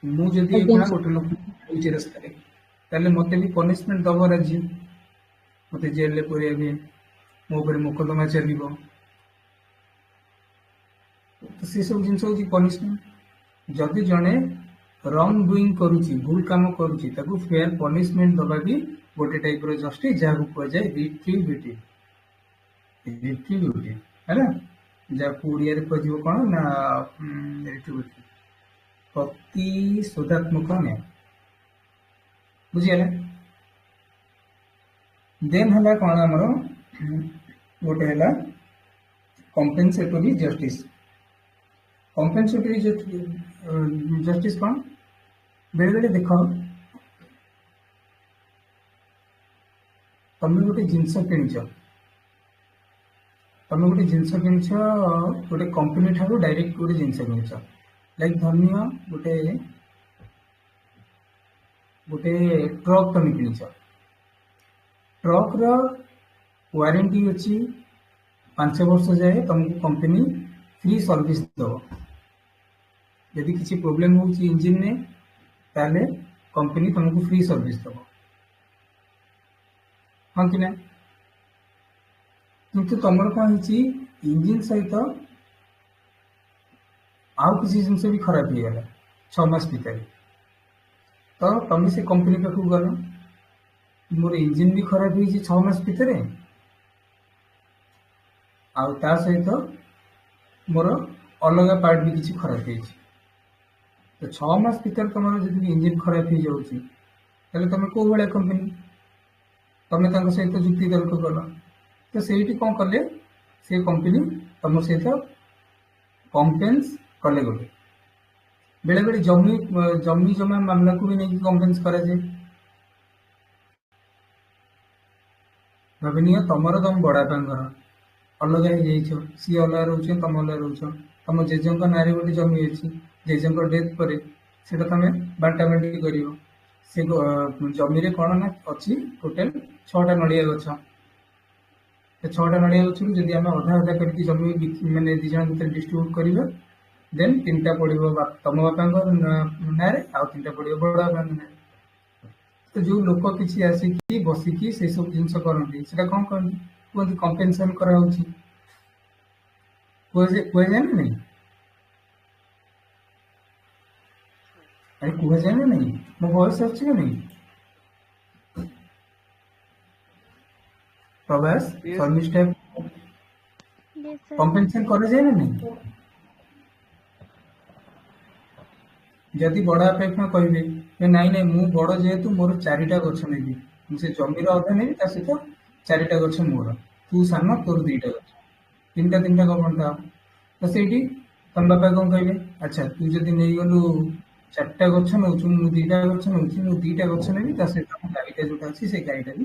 ମୁଁ ଯଦି ଆଜ୍ଞା ଏଇଭଳିଆ ସାର୍। ଗୋଟେ ଲୋକ ହେଉଛି ରାସ୍ତାରେ, ତାହେଲେ ମତେ ବି ପନିଶମେଣ୍ଟ ଦବ ରାଜ୍ୟ, ମତେ ଜେଲରେ ପୁରେଇବେ, ମୋ ଉପରେ ମୋକଦ୍ଦମା ଚାଲିବ। ତ ସେ ସବୁ ଜିନିଷ ହଉଛି ପନିଶମେଣ୍ଟ। ଯଦି ଜଣେ ରଙ୍ଗ ଡୁଇଂ କରୁଛି, ଭୁଲ କାମ କରୁଛି, ତାକୁ ଫେୟାର ପନିଶମେଣ୍ଟ ଦବା ବି ଗୋଟେ ଟାଇପର ଜଷ୍ଟିସ, ଯାହାକୁ କୁହାଯାଏ ରିଟ୍ରିବ୍ୟୁଟିଭ। ରିଟ୍ରିବ୍ୟୁଟିଭ ହେଲା, ଯାହାକୁ ଓଡ଼ିଆରେ କୁହାଯିବ କଣ ନା ରିଟ୍ରିବ୍ୟୁଟିଭ, ପ୍ରତିଶୋଧାତ୍ମକ ନ୍ୟାୟ। ବୁଝିଗଲା? ଦେନ୍ ହେଲା କଣ ଆମର? ଗୋଟେ ହେଲା କମ୍ପେନସେଟୋରୀ ଜଷ୍ଟିସ। କମ୍ପେନସେଟୋରୀ ଜଷ୍ଟିସ କଣ? ବେଳେ ବେଳେ ଦେଖ, ତମେ ଗୋଟେ ଜିନିଷ କିଣିଛ, ଗୋଟେ କମ୍ପାନୀ ଠାରୁ ଡାଇରେକ୍ଟ ଗୋଟେ ଜିନିଷ କିଣିଛ। ଲାଇକ୍ ଧରିନିଅ ଗୋଟେ ଟ୍ରକ୍ ତମେ କିଣିଛ। ଟ୍ରକର ୱାରେଣ୍ଟି ଅଛି 5 ବର୍ଷ ଯାଏ, ତମକୁ କମ୍ପାନୀ ଫ୍ରି ସର୍ଭିସ ଦବ। ଯଦି କିଛି ପ୍ରୋବ୍ଲେମ ହଉଛି ଇଞ୍ଜିନରେ, ତାହେଲେ କମ୍ପାନୀ ତମକୁ ଫ୍ରି ସର୍ଭିସ ଦବ, ହଁ କି ନା? କିନ୍ତୁ ତମର କଣ ହେଇଛି, ଇଞ୍ଜିନ ସହିତ आउ किसी जिनस भी खराब हो गला 6 मास भीतर तो तुम से कंपनी पाखु गल मोर इंजिन भी खराब हो 6 मास भीतर आउ ता सहित मोर अलग पार्ट भी किसी खराब हो तो 6 मास भीतर तुम जब इंजिन खराब हो जाऊँगी तुम कौ भाया कंपनी तुम सहित जुक्ति तर्क कल तो से कौन कले से कंपनी तुम सहित कम्पेन्स कले गोटे बेले बेले जमी जमी जमा मामला को भी नहीं कम्पेन्स करा जाए भाविनी तुम तुम बड़ापा घर अलग हो सी अलग रोच तुम अलग रोच तुम जेजे ना गोटे जमी अच्छी जेजे डेथ पर तुम बांटा बांटी कर से जमी रे कौन ना अच्छी टोटाल 6टा नड़िया गछ 6टा नड़िया गछ जदि आम अधा अधा करके जमी मैंने दी जन भर डिस्ट्रीब्यूट करवा देन 3टा पड़ो तुम बापा ना आउ 3टा पड़ो बड़ बापा ना तो जो लोक किसी आसिकी बसिकी से सब जिन करती से कौन कहते कहते कंपेनसेशन कराऊँ कह जाए ना नहीं अरे कह जाए ना नहीं मो वॉइस अच्छी नहीं Prabhas Yes. Sharmistha Yes, sir. Compensation कर जाए ना नहीं जदि बड़ अपेक्षा कहे नाई नाई मु बड़ जेहेतु मोर 4टा गछ नेबी से जमीर अधा नेबी ता सहित 4टा गछ मोर तू सान तोर 2टा गछ 3टा कौन था तो से तुम बापा कौन कहे अच्छा तू जदि नहीं गलु 4टा गछ नौ 2टा गछ नौ 2टा गछ नेबी ता सहित गाईटा जोटा अच्छी से गाईटा भी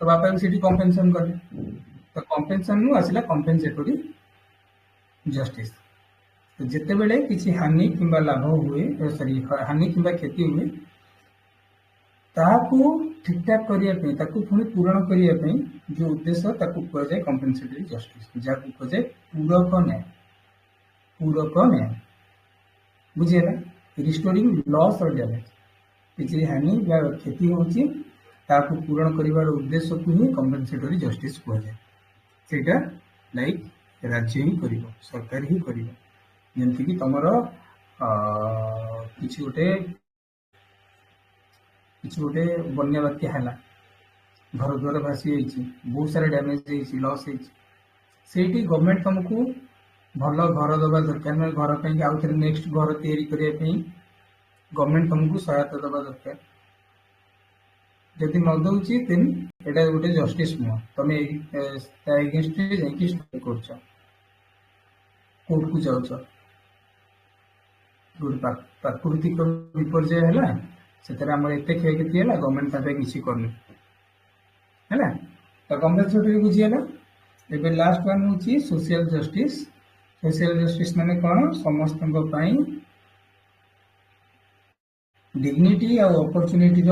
तो बापा भी कंपेनसेशन कले तो कंपेनसेशन नु आसला कंपेनसेटरी जस्टिस तो जिते बेले किसी हानि किंबा लाभ हुए सॉरी हानि किंबा क्षति हुए ताकू ठीक ठाक करने पुणी पूरण करने जो उद्देश्य कह जाए कंपेनसेटरी जस्टिस जहाँ कह जाए पूरक न्याय बुझेगा रिस्टोरिंग लॉस और डैमेज किसी हानि या क्षति होची ताकू पूरण करिवार उद्देश्य को ही कंपेनसेटरी जस्टिस कह जाए सेटा लाइक राज्य ही करिवो सरकार ही करिवो जमती कि तुम किसी गोटे बन्या बात्या है घर द्वार भासी बहुत सारा डैमेज लॉस से गवर्नमेंट तुमको भल घर दबा दरकार ना घर पर आउ थे नेक्स्ट घर या गवर्नमेंट तुमको सहायता दबा दरकार जदि न दौची देन एटा गोटे जस्टिस नुह तुम एगेन्स्ट जाकि कोर्ट को जाऊच प्राकृतिक विपर्यय है से एत क्षयक्षति है गवर्नमेंट किसी करनी है तो कंपेनसेटरी बुझीगला एबे लास्ट वन हूँ सोशल जस्टिस माने कौन समस्त डिग्निटी और अपॉर्चुनिटी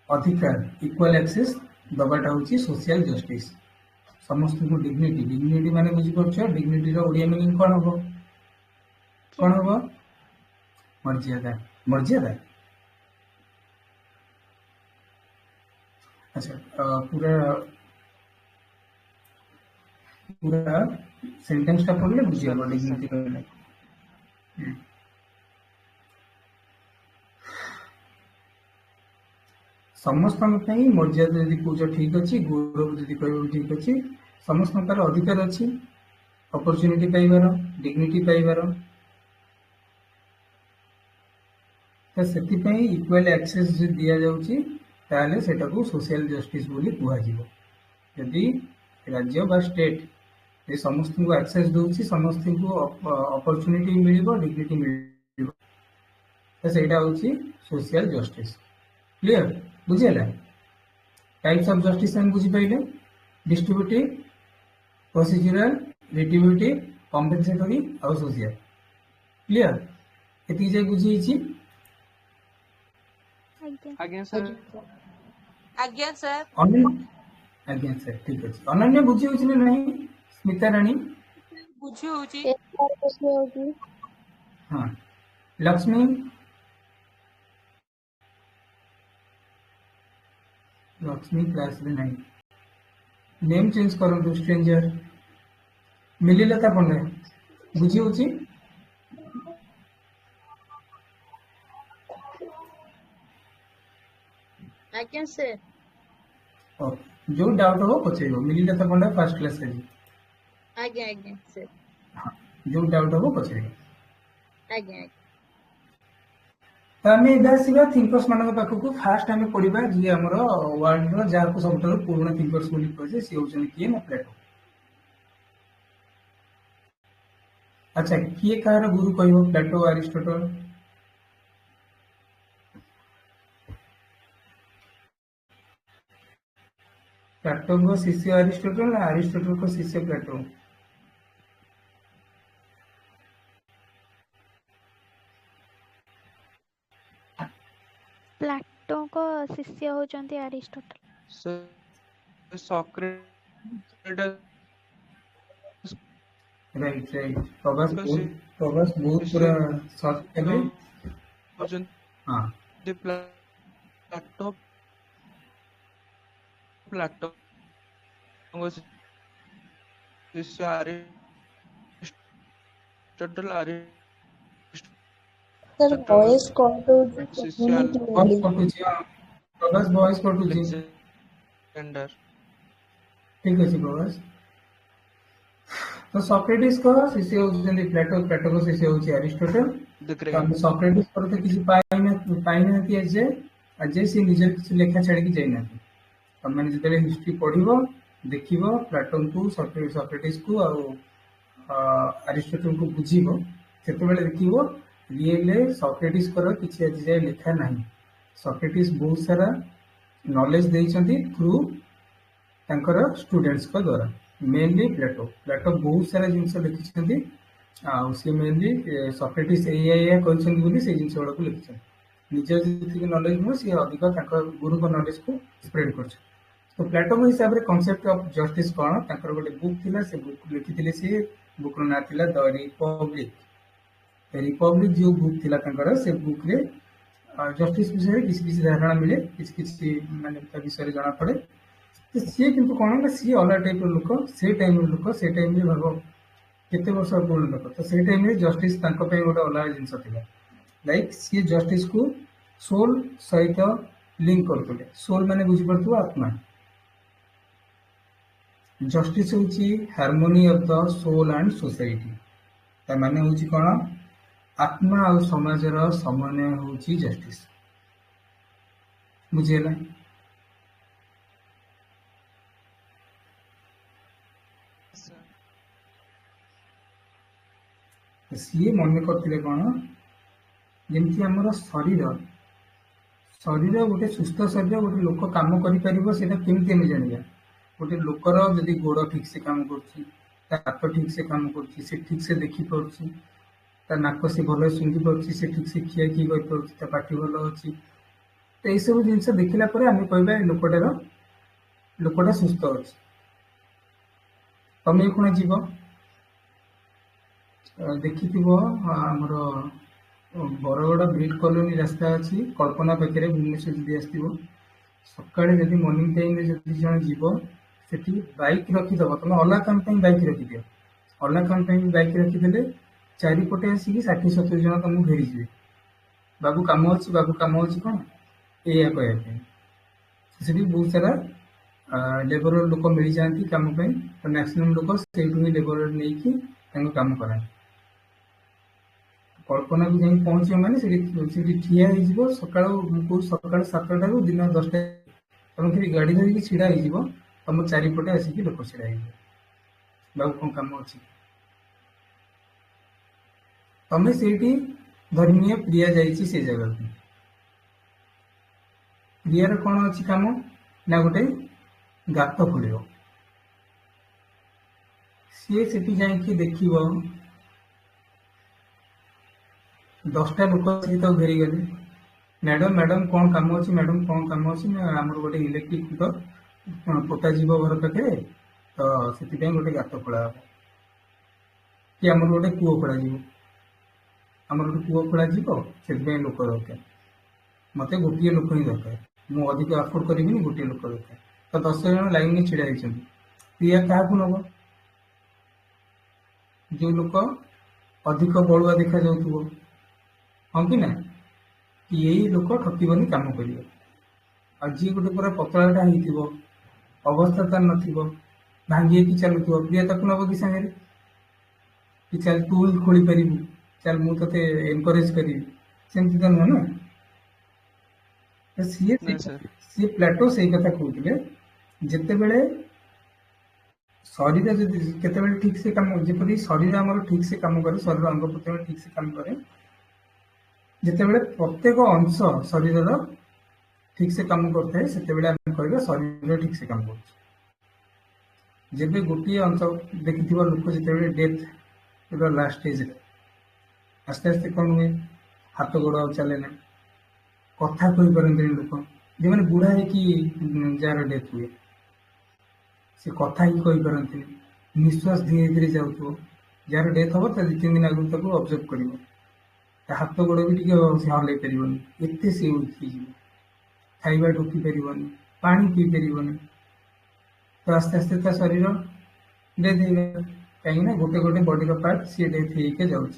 अधिकार इक्वल एक्सेस दबाटा हूँ सोशल जस्टिस समस्त को डिग्निटी माने बुझीपार डिग्निटी ओडिया मीनिंग कौन हम मर्यादा अच्छा पूरा सेंटेंस टा पढ़ले बुझिया डिग्निटी कहले समस्त मर्यादा यदि कौच ठीक अच्छी गौरव यदि कह ठीक अच्छी समस्त अधिकार अच्छी अपॉर्चुनिटी पाइबार डिग्निटी पाइबार तो से इक्वल एक्सेस जो दि जाऊँगी ताले सेटा को सोशल जस्टिस बोली कहुब यदि राज्य बा स्टेट ये समस्त को एक्सेस दूसरी समस्त को अपॉर्चुनिटी मिल डिग्निटी मिल तो सेटा हूँ सोशल जस्टिस क्लियर बुझेगा टाइप्स ऑफ जस्टिस हम बुझीपारे डिस्ट्रीब्यूटिव प्रोसीजरल रिट्रीब्यूटिव कंपेनसेटरी और सोशल क्लियर ये जाए बुझी आज्ञा सर आज्ञा सर आज्ञा सर ठीक अच्छे अनन्या बुझी हो नहीं स्मिता राणी बुझी होची हाँ लक्ष्मी क्लास रे नहीं नेम चेंज करो स्ट्रेंजर ମିଳିଲେ ତା ପଣ୍ଡେ ବୁଝି ହଉଛି। ଆଜ୍ଞା ସାର୍। ଯୋଉ ଡାଉଟ୍ ହବ ପଚାରିବ। ମିଳିଲେ ତା ପଣ୍ଡେ ଫାର୍ଷ୍ଟ କ୍ଲାସ୍ ରେ ଆଜ୍ଞା ଆଜ୍ଞା ସାର୍। ଯୋଉ ଡାଉଟ୍ ହବ ପଚାରିବ। ଆଜ୍ଞା ଆଜ୍ଞା। ତ ଆମେ ଏବେ ଆସିବା ଥିଙ୍କର୍ସ ମାନଙ୍କ ପାଖକୁ। ଫାଷ୍ଟ ଆମେ ପଢିବା ଯିଏ ଆମର ୱାର୍ଲଡର ଯାହାକୁ ସବୁଠାରୁ ପୁରୁଣା ଥିଙ୍କର୍ସ ବୋଲି କୁହାଯାଏ ସିଏ ହଉଛନ୍ତି କିଏ ନା ପ୍ଲେଟୋ। ଆଚ୍ଛା, କିଏ କାହାର ଗୁରୁ କହିବ? Plato, Aristotle? ପ୍ଲାଟୋଙ୍କ ଶିଷ୍ୟ ଆରିଷ୍ଟଟଲ ନା ଆରିଷ୍ଟଟଲଙ୍କ ଶିଷ୍ୟ ପ୍ଲାଟୋ? ପ୍ଲାଟୋଙ୍କ ଶିଷ୍ୟ ହଉଛନ୍ତି Aristotle. Socrates right right. Prabhas ବହୁତ ଶିଷ୍ୟ ପୁରା ସର୍ଟ ହେଲେ। ହଁ ହଉଛନ୍ତି ପ୍ଲାଟୋ। ପ୍ଲାଟୋଙ୍କ ଶିଷ୍ୟ ଆରିଷ୍ଟଟଲ। ସାର୍ ଭଏସ୍ କଟ୍ ହଉଛି, ଶିଷ୍ୟ ଶୁଭୁନି ଭଏସ୍ କ୍ଲିୟରଲି। କଟୁଛି। ପ୍ରଭାସ ଭଏସ୍ କଟୁଛି। ଆଲେକ୍ସାଣ୍ଡର। ଠିକ ଅଛି ପ୍ରଭାସ। ତ ସକ୍ରେଟିସଙ୍କ ଶିଷ୍ୟ ହଉଛନ୍ତି ପ୍ଲେଟୋ, ପ୍ଲେଟୋଙ୍କ ଶିଷ୍ୟ ହଉଛି ଆରିଷ୍ଟଟଲ। ଦ ତ ଗ୍ରେଟ୍। ଆମେ ସକ୍ରେଟିସ ପରେ ତ କିଛି ପାଇନାହାନ୍ତି ଆଜି ସେ ନିଜର କିଛି ଲେଖା ଛାଡିକି ଯାଇନାହାନ୍ତି। ତମେ ଯେତେବେଳେ ହିଷ୍ଟ୍ରି ପଢିବ ଦେଖିବ ପ୍ଲାଟୋଙ୍କୁ, ସକ୍ରେଟିସକୁ ଆଉ ଆରିଷ୍ଟଟଲକୁ ବୁଝିବ, ସେତେବେଳେ ଦେଖିବ ରିଏଲ ସକ୍ରେଟିସଙ୍କର କିଛି ଆଜି ଯାଏ ଲେଖା ନାହିଁ। ସକ୍ରେଟିସ ବହୁତ ସାରା ନଲେଜ ଦେଇଛନ୍ତି ଥ୍ରୁ ତାଙ୍କର ଷ୍ଟୁଡେଣ୍ଟସଙ୍କ ଦ୍ୱାରା। ମେନଲି ପ୍ଲେଟୋ ବହୁତ ସାରା ଜିନିଷ ଲେଖିଛନ୍ତି। ଆଉ ସିଏ ମେନଲି ସକ୍ରେଟିସ ଏଇଆ କହିଛନ୍ତି ବୋଲି ସେଇ ଜିନିଷ ଗୁଡାକୁ ଲେଖିଛନ୍ତି। ନିଜର ଯେତିକି ନଲେଜ ନୁହଁ, ସିଏ ଅଧିକ ତାଙ୍କ ଗୁରୁଙ୍କ ନଲେଜକୁ ସ୍ପ୍ରେଡ କରିଛନ୍ତି। ତ ପ୍ଲାଟୋଙ୍କ ହିସାବରେ କନସେପ୍ଟ ଅଫ ଜଷ୍ଟିସ କଣ? ତାଙ୍କର ଗୋଟେ ବୁକ୍ ଥିଲା, ସେ ବୁକ୍ ଲେଖିଥିଲେ ସିଏ। ବୁକ୍ ର ନାଁ ଥିଲା ଦ ରିପବ୍ଲିକ। ଯୋଉ ବୁକ୍ ଥିଲା ତାଙ୍କର, ସେ ବୁକ୍ ରେ ଜଷ୍ଟିସ ବିଷୟରେ କିଛି କିଛି ଧାରଣା ମିଳେ, କିଛି କିଛି ମାନେ ତା ବିଷୟରେ ଜଣା ପଡେ। ସିଏ କିନ୍ତୁ କଣ ନା, ସିଏ ଅଲଗା ଟାଇପ ର ଲୋକ, ସେ ଟାଇମର ଲୋକ। ସେ ଟାଇମରେ ଭାବ କେତେ ବର୍ଷ ପୁରୁଣା ଲୋକ। ତ ସେଇ ଟାଇମରେ ଜଷ୍ଟିସ ତାଙ୍କ ପାଇଁ ଗୋଟେ ଅଲଗା ଜିନିଷ ଥିଲା। ଲାଇକ୍ ସିଏ ଜଷ୍ଟିସକୁ ସୋଲ ସହିତ ଲିଙ୍କ କରୁଥିଲେ। ସୋଲ ମାନେ ବୁଝିପାରୁଥିବ ଆତ୍ମା। ଜଷ୍ଟିସ ହଉଛି ହାରମୋନି ଅଫ ଦ ସୋଲ ଆଣ୍ଡ ସୋସାଇଟି। ତା ମାନେ ହଉଛି କଣ? ଆତ୍ମା ଆଉ ସମାଜର ସମନ୍ୱୟ ହଉଛି ଜଷ୍ଟିସ। ବୁଝିହେଲା? ସିଏ ମନେ କରିଥିଲେ କଣ, ଯେମିତି ଆମର ଶରୀର ଗୋଟେ ସୁସ୍ଥ ଶରୀର, ଗୋଟେ ଲୋକ କାମ କରିପାରିବ ସେଇଟା କେମିତି ଆମେ ଜାଣିବା? ଗୋଟେ ଲୋକର ଯଦି ଗୋଡ ଠିକ ସେ କାମ କରୁଛି, ତା ହାତ ଠିକ ସେ କାମ କରୁଛି, ସେ ଠିକ ସେ ଦେଖିପାରୁଛି, ତା ନାକ ସେ ଭଲ ଶୁଙ୍ଘି ପାରୁଛି, ସେ ଠିକ ସେ ଖିଆ ଖି କରିପାରୁଛି, ତା ପାଟି ଭଲ ଅଛି। ତ ଏଇସବୁ ଜିନିଷ ଦେଖିଲା ପରେ ଆମେ କହିବା ଏ ଲୋକଟା ସୁସ୍ଥ ଅଛି। ତମେ କଣ ଯିବ ଦେଖିଥିବ ଆମର ବରଗଡ଼ ବ୍ରିଡ୍ କଲୋନୀ ରାସ୍ତା ଅଛି, କଳ୍ପନା ପାଖରେ, ଭୁବନେଶ୍ୱର ଯଦି ଆସିଥିବ, ସକାଳେ ଯଦି ମର୍ଣ୍ଣିଂ ଟାଇମରେ ଯଦି ଜଣେ ଯିବ, ସେଠି ବାଇକ୍ ରଖିଦବ। ତମେ ଅଲଗା କାମ ପାଇଁ ବାଇକ୍ ରଖିଦିଅ। ଅଲଗା କାମ ପାଇଁ ବାଇକ୍ ରଖିଦେଲେ ଚାରିପଟେ ଆସିକି 60-70 ଜଣ ତମକୁ ଘେରିଯିବେ। ବାବୁ କାମ ଅଛି, ବାବୁ କାମ ଅଛି, କଣ ଏଇଆ କହିବା ପାଇଁ। ସେଠି ବହୁତ ସାରା ଲେବର ଲୋକ ମିଳିଯାଆନ୍ତି କାମ ପାଇଁ। ତ ମ୍ୟାକ୍ସିମମ୍ ଲୋକ ସେଇଠୁ ହିଁ ଲେବର ନେଇକି ତାଙ୍କ କାମ କରାନ୍ତି। କଳ୍ପନାକୁ ଯାଇ ପହଞ୍ଚିବ ମାନେ ସେଠି ଠିଆ ହେଇଯିବ। ସକାଳ 7ଟାରୁ ଦିନ 10ଟା ତମେ ସେଠି ଗାଡି ଧରିକି ଛିଡା ହେଇଯିବ। ତମ ଚାରିପଟେ ଆସିକି ଲୋକ ଛିଡା ହେଇଯିବ। ବାବୁ କଣ କାମ ଅଛି? ତମେ ସେଇଠି ଧର୍ମୀୟ ପ୍ରିୟା ଯାଇଛି ସେ ଜାଗାକୁ। ପ୍ରିୟାର କଣ ଅଛି କାମ ନା, ଗୋଟେ ଗାତ ଖୋଳିବ। ସିଏ ସେଠି ଯାଇକି ଦେଖିବ 10ଟା ଲୋକ ଆସିକି ତାକୁ ଘେରିଗଲେ। ମ୍ୟାଡମ କଣ କାମ ଅଛି? ମ୍ୟାଡମ କଣ କାମ ଅଛି? ନା ଆମର ଗୋଟେ ଇଲେକ୍ଟ୍ରିକ ପୋତା ଯିବ ଘର ପାଖରେ, ତ ସେଥିପାଇଁ ଗୋଟେ ଗାତ ଖୋଳା ହବ। କି ଆମର ଗୋଟେ କୂଅ ଖୋଳାଯିବ। ସେଥିପାଇଁ ଲୋକ ଦରକାର। ମତେ ଗୋଟିଏ ଲୋକ ହିଁ ଦରକାର। ମୁଁ ଅଧିକ ଆଫୋର୍ଡ କରିବିନି, ଗୋଟିଏ ଲୋକ ଦରକାର। ତ 10 ଜଣ ଲାଇନରେ ଛିଡା ହେଇଛନ୍ତି। ପ୍ରିୟା କାହାକୁ ନବ? जो लोक अधिक बलुआ देखा जाउथुबो हाँ कि ना कि यही लोक ठकिबनी काम करियो आ जी गोटे पूरा पतलाटा होइथिबो अवस्था तार नथिबो भांगी कि चलुथुबो प्रिय ताकू नब कि संगे कि चल तू ही खोली पारिबु चल मु तते एनकरेज करिबि सेमति त नुह ना तो नहीं सर सी प्लेटो से कथा कहते जिते बेले शरीर जदि केतेबेले ठीक से काम जेपरि शरीर आमर ठीक से काम करे शरीर अंग प्रत्यंग ठीक से काम करे जितेबेले प्रत्येक अंश शरीर ठीक से काम करता है सेतेबेले आम कहबा शरीर ठीक से काम कर जेबे गोटे अंश देखि लोक जितेबेले डेथ लास्ट स्टेज आस्ते आस्ते कौन हुए हाथ गोड़ आ चले ना कथा कही पारती लोक जो मैंने बुढ़ा है कि जार डेथ हुए से कथा ही कही पारती निश्वास धीरे धीरे जाऊथो जार डेथ हम तो 2-3 दिन आगु तक ऑब्जर्व कर हाथ गोड़ भी टे हल पारनि एत से उठी खाଇବା ढुकी पारनि पानी पी पारनि तो आस्ते आस्ते ता शरीर डेथ हो कहीं गोटे गोटे बॉडी पार्ट सी डेथ होके जाऊँ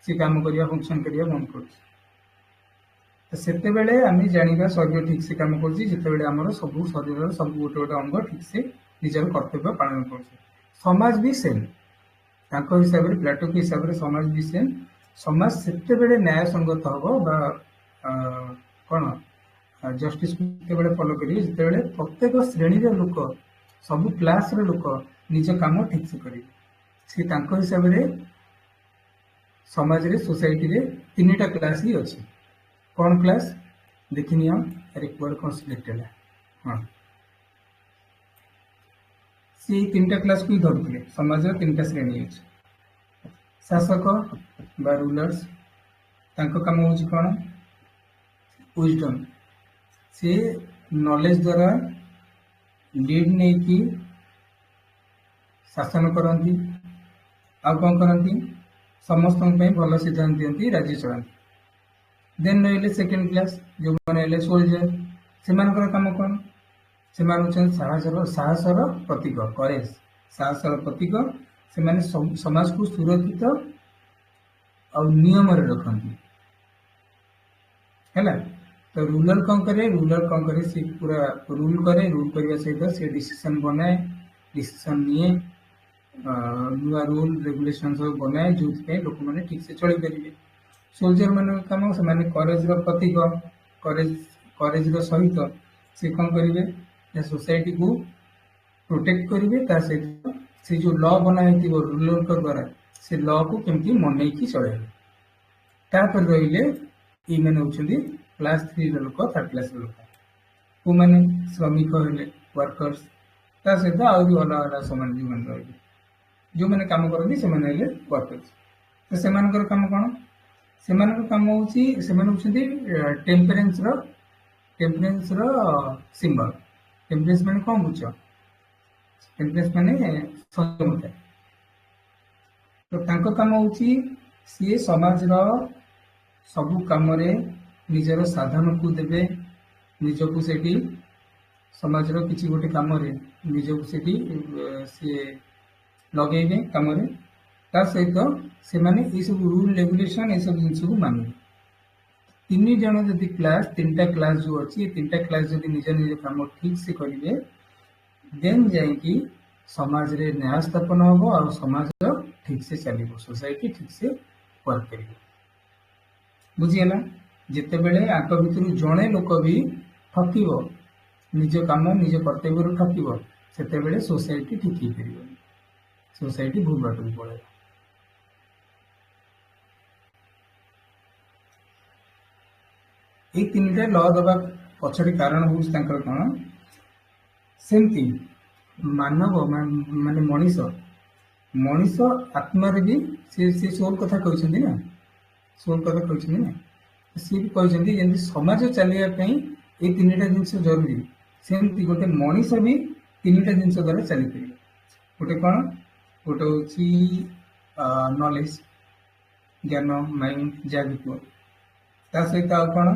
सी काम करवा फंक्शन करवा बंद कर सेतेबेले आम जाना शरीर ठीक से काम करते आमर सब शरीर सब गोटे गोटे अंग ठीक से निजर कर्तव्य पालन कर समाज भी सेम हिसाब से प्लेटो के हिसाब से समाज भी सेम समाज सेतेबेले न्याय संगत हम कौन जस्टिस फॉलो करेंगे जितेबेले प्रत्येक श्रेणी लोक सब क्लास लोक निज काम ठीक से करेंगे से हिसाब से समाज रे सोसाइटी रे 3टा क्लास ही अच्छी कौन क्लास देखनी हम रिक्वायर कौन सिलेक्ट है हाँ सी 3टा क्लास को ही धरते समाज 3टा श्रेणी अच्छे शासक बा रूलर्स तांको काम होची कौन विजडम से नॉलेज द्वारा लीड नहीं की शासन करती आ कौन करती समस्त भल सिद्धांत दिखती राज्य चलाती देन रही सेकेंड क्लास जो मैंने सोल्जर से कम कौन से साहसर प्रतीक करेज साहसर प्रतीक से समाज को सुरक्षित और नियम रखती है तो रूलर कौन करे सी पूरा रूल करे रूल करने सहित से डिसीजन बनाए डिसीजन निए नुआ रूल रेगुलेशन सब बनाए जो लोक मैंने ठीक से चली पारे सोल्जर मान कम से करेज प्रतीक करेज सहित से कौन करेंगे सोसाइटी को प्रोटेक्ट करेंगे सहित से जो लॉ बनाई रूलर द्वारा से लॉ को केमती मन की चले तापर रही ये मैंने होती क्लास 3 लोक थर्ड क्लास लोक को मैंने श्रमिक हेले वर्कर्स सहित आहरी अलग अलग सामान जो मैंने रही जो मैंने काम करती से वर्कर्स तो से काम कौन से काम होती टेम्परेन्स सिंबल टेम्परेन्स मैंने कौन बुझ टेम्परेन्स मैंने संयमता तो तांको काम होची सी समाज सबु काम निजर साधन को देवे निजको से समाज किसी गोटे कम निजको से लगे कम सहित से सब रूल रेगुलेशन ये सब जिन को मानवे 3 जन जदि क्लास 3टा क्लास जो अच्छी 3टा क्लास जदि निज निज काम ठीक से करेंगे देन जाकि समाज रे न्याय स्थापन हम और समाज ठीक से चलो सोसाइटी ठीक से वर्क कर बुझीगला जितेबले आंक भितर जड़े लोक भी ठकिब निज काम निज कर्तव्य ठकिब से सोसाइटी ठीक हो पार सोसाइटी भूल बाट को पड़े ये 3टा लॉ दबा पछड़ी कारण हूँ कौन सेमती मानव माने मनीष आत्मार भी से सोल कथा कहते ना सोल कथा कहते ना सी भी कहते जमी समाज चलने ये 3टा जिनस जरूरी सेमती गोटे मनीष भी 3टा जिनस द्वारा चली पार गोटे कौन गोटे हूँ नॉलेज ज्ञान माइंड जहाँ भी कह सहित आउ कौन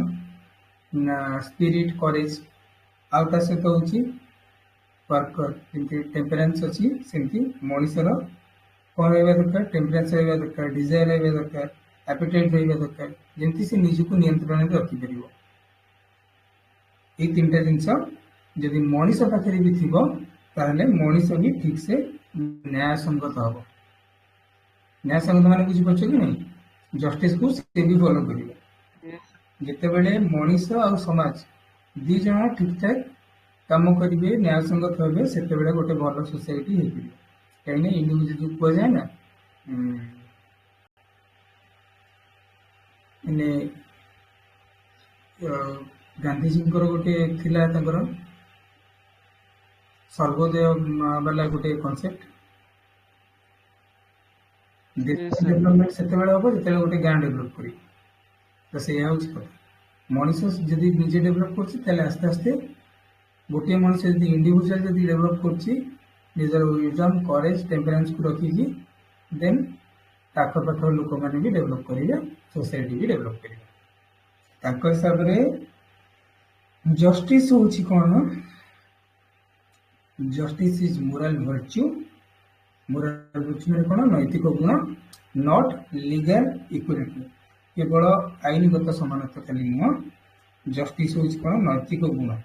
स्पिरिट करेज आउ सहित हूँ वर्कर जमी टेम्परेन्स अच्छी सेमती मनीषर कौन रहा दरकार टेम्परेचर रहा दरकार डिजायर रहा दरकार एपेटाइट रहा दरकार जमती से निजक नियंत्रण में रखिपर ये तीन जिनस जदि मनीष पाखे भी थी ताहले मनीष भी ठीक से न्यायसंगत हम न्यायसंगत मान बुझीपार कि नहीं जस्टिस को से भी फॉलो कर जितेबले मनीष और समाज दी जन ठीक ठाक काम करेंगे न्यायसंगत हे से गोटे भल सोसाइटी हो कहीं इंडिविजुअल जो कह जाए ना गांधीजी गोटे थिला सर्वोदय वाला गोटे कॉन्सेप्ट डेवलपमेंट से हम जो गोटे गाँ डेभलप कर तो से मनीष जदि निजे डेभलप कर आस्ते आस्ते गोटे मनीष जब इंडिविजुअल जब डेभलप कर विजडम करेज टेम्परेन्स को रखिकी देन ताक पाख लोक मैंने भी डेभलप करेंगे सोसाइटी भी डेभलप करेंगे हिसाब से जस्टिस हूँ कौन justice is morale virtue morale virtue में कौन नैतिक गुण नॉट लीगल इक्वालिटी केवल आईनगत समानता खाली नुह जस्टिस हूँ कौन नैतिक गुण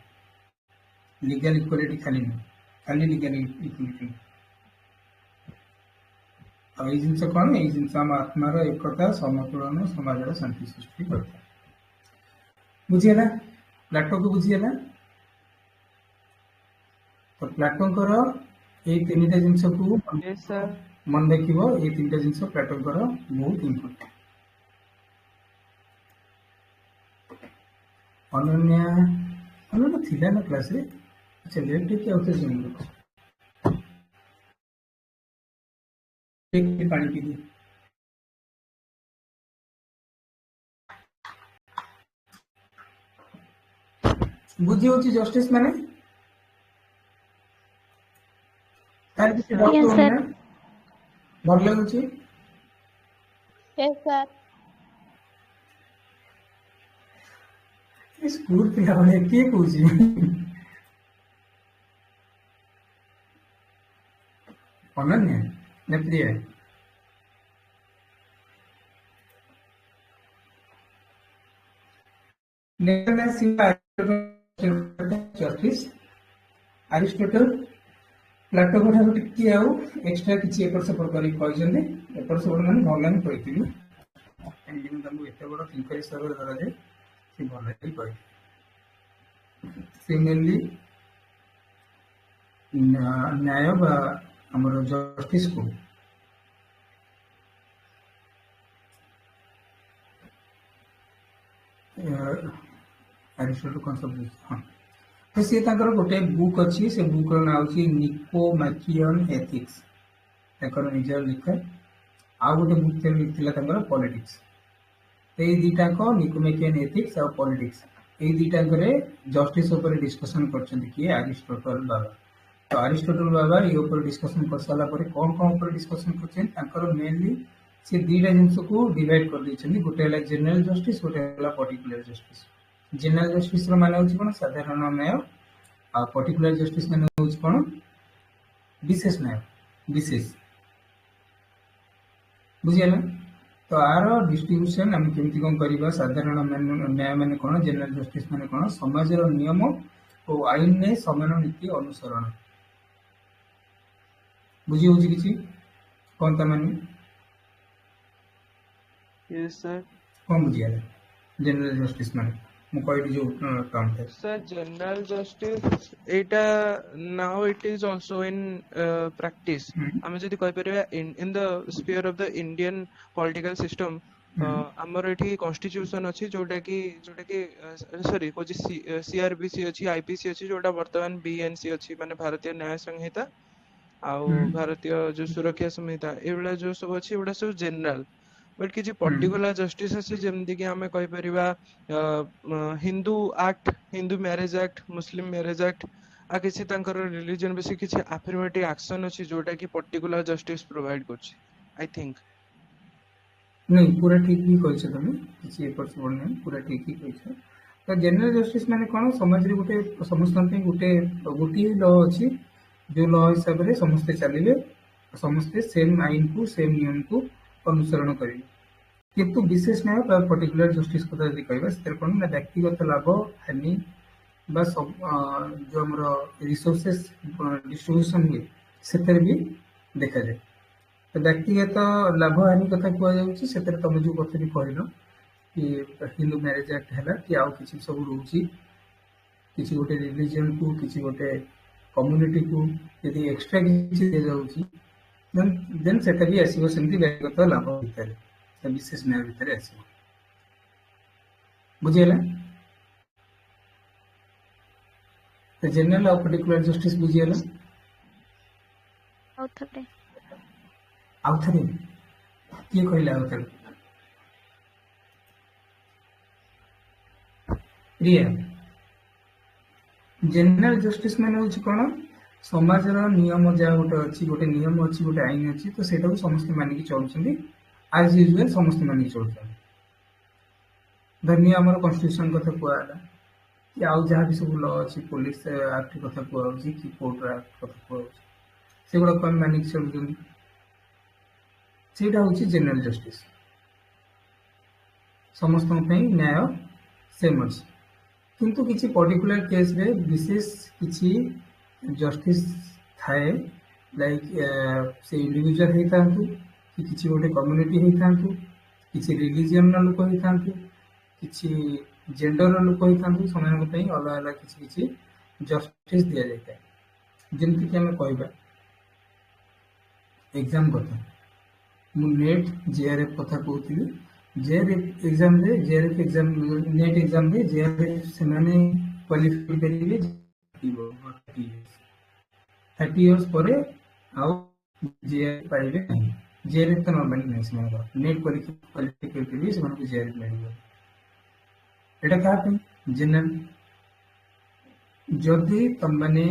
लीगल इक्वालिटी खाली नुह खाली लीगल इक्वालिटी और ये जिनस कौन ये जिनस आम आत्मार एकता समतुलन समाज शांति सृष्टि करता बुझीगला प्लाटो को बुझीगला तो प्लाटोंकर ये तीन जिनस को Yes, sir. मन देख ये तीन जिनस प्लाटोंकर बहुत इम्पोर्टेंट अनन्या अनन्या थिला ना क्लास रे अच्छा लेट टिके आउते सुन टिके पानी पी दी बुद्धि होची जस्टिस माने तार किसी डाउट Yes, हो sir. ना भल लागुची Yes, sir. स्कूल पिला वाले के पूछी अनन्या ने प्रिय जस्टिस अरिस्टोटल प्लाटो को टिके एक्सट्रा किसी एपट सेपट कर एपट सेपट मैंने भल ही कही एत बड़ थिंकर हिसाब से धरा जाए से भल ही कही मेनली न्याय आमर जस्टिस को अरिस्टोटल कॉन्सेप्ट हाँ तो सी गोटे बुक अच्छी से बुक ना हूँ निकोमाचियन एथिक्स निजर लिखा आउ गोटे बुक लिखा पॉलिटिक्स तो ये दीटाक निकोमाचियन एथिक्स और पॉलिटिक्स ये दीटाक जस्टिस डिस्कसन कर अरिस्टोटल बाबा तो अरिस्टोटल बाबा ये डिस्कसन कर सारा कौन कौन डिस्कसन कर मेनली से दीटा जिन को डिवाइड कर देते गोटे जनरल जस्टिस गोटे पर्टिकुलर जस्टिस जनरल जस्टिस मान हूँ कौन साधारण न्याय आ पर्टिकुलर जस्टिस मान हूँ कौन विशेष न्याय विशेष बुझीगला तो आर डिस्ट्रीब्यूशन आम केमती कौन करवा साधारण न्याय मान कौन जनरल जस्टिस मान कौन समाजर नियम और आईन ने समान नीति अनुसरण बुझी हूँ कि कौन तमानी Yes, sir. कौन बुझीगला जनरल जस्टिस मान मु कहली जो काम था Sir, general justice, এটা now it is also in practice. ଆମେ ଯଦି କହିପାରିବା in the sphere of the Indian political system, ଆମର ଏଠି constitution ଅଛି ଯୋଉଟା କି sorry କହୁଛି CRBC ଅଛି IPC ଅଛି ଯୋଉଟା ବର୍ତ୍ତମାନ BNC ଅଛି ମାନେ ଭାରତୀୟ ନ୍ୟାୟ ସଂହିତା ଆଉ ଭାରତୀୟ ଯୋଉ ସୁରକ୍ଷା ସଂହିତା ଏଇଭଳିଆ ଯୋଉ ସବୁ ଅଛି ଏଗୁଡା ସବୁ general बट किसी पर्टिकुलर जस्टिस अच्छे जमती कि आम कहीपर Hindu act Hindu marriage act Muslim marriage act आ किसी रिलीजन बेसी किसी अफर्मेटिव एक्शन अच्छी जोटा कि पर्टिकुलर जस्टिस प्रोवाइड कर आई थिंक नहीं पूरा ठीक ही कह तुम किसी एपट सेपट नहीं पूरा ठीक ही कह तो जनरल जस्टिस माने कौन समाज रे गोटे समस्त गोटे गोटे लॉ अच्छी जो लॉ हिसाब से समस्ते चलिए समस्ते सेम आईन को सेम नियम को अनुसरण करेंगे किंतु विशेष न्याय पर्टिकुलर जस्टिस कथा यदि कहबा से कौन ना व्यक्तिगत लाभ हानि बा सब जो हमर रिसोर्सेस डिस्ट्रीब्यूशन हुए से भी देखा जाए तो व्यक्तिगत लाभ हानि कथा कह जाउची से तुम जो कथा भी कहल कि हिंदू मैरिज एक्ट है कि आउ किसी सब रोची किसी गोटे रिलीजन को किसी गोटे कम्युनिटी को यदि एक्स्ट्रा किसी दे जाउची देन सेटा भी आसीबो सेमती व्यक्तिगत लाभ भितर विशेष न्याय भितर आसीबो बुझिला तो जनरल और पर्टिकुलर जस्टिस बुझिला आउथरे आउथरे किए कहला आउथरे प्रिया जनरल जस्टिस माने होची कोन समाजर नियम जहाँ गोटे अच्छी गोटे नियम अच्छी गोटे आईन अच्छी तो सेटा समस्त मानिक चलुछंदी आज यूजुअल समस्त मानिक चलुछंदी धन्य हमर कॉन्स्टिट्यूशन कथा कहला कि आउ जहाँ भी सब लॉ अच्छी पुलिस एक्ट कथा कहउची कि कोर्ट एक्ट कथा कहउची सेगुड़ा कम मानिक चलुछंदी सेटा होची जनरल जस्टिस समस्त पई न्याय सेम अछि किंतु किसी पर्टिकुलर केस रे विशेष किसी जस्टिस थाए लाइक से इंडिविजुअल होता कि किसी गोटे कम्युनिटी होता किसी रिलीजन लोक होता किसी जेंडर लोक होता से अलग अलग किसी जस्टिस दि जाता है जमती आम कह एग्जाम कथा मु नेट जेआरएफ कथा कहती जेआरएफ एग्जाम रे जेआरएफ एग्जाम नेट एग्जाम रे जेआरएफ से माने क्वालिफाई करेंगे 30 इयर्स पर आउ जेआरएफ पाइबे नहीं जेआरएफ तो नॉर्मली नहीं से नेट क्वालिफाई करके भी से जेआरएफ मिल एटा क्या जनरल जदि तुम मैंने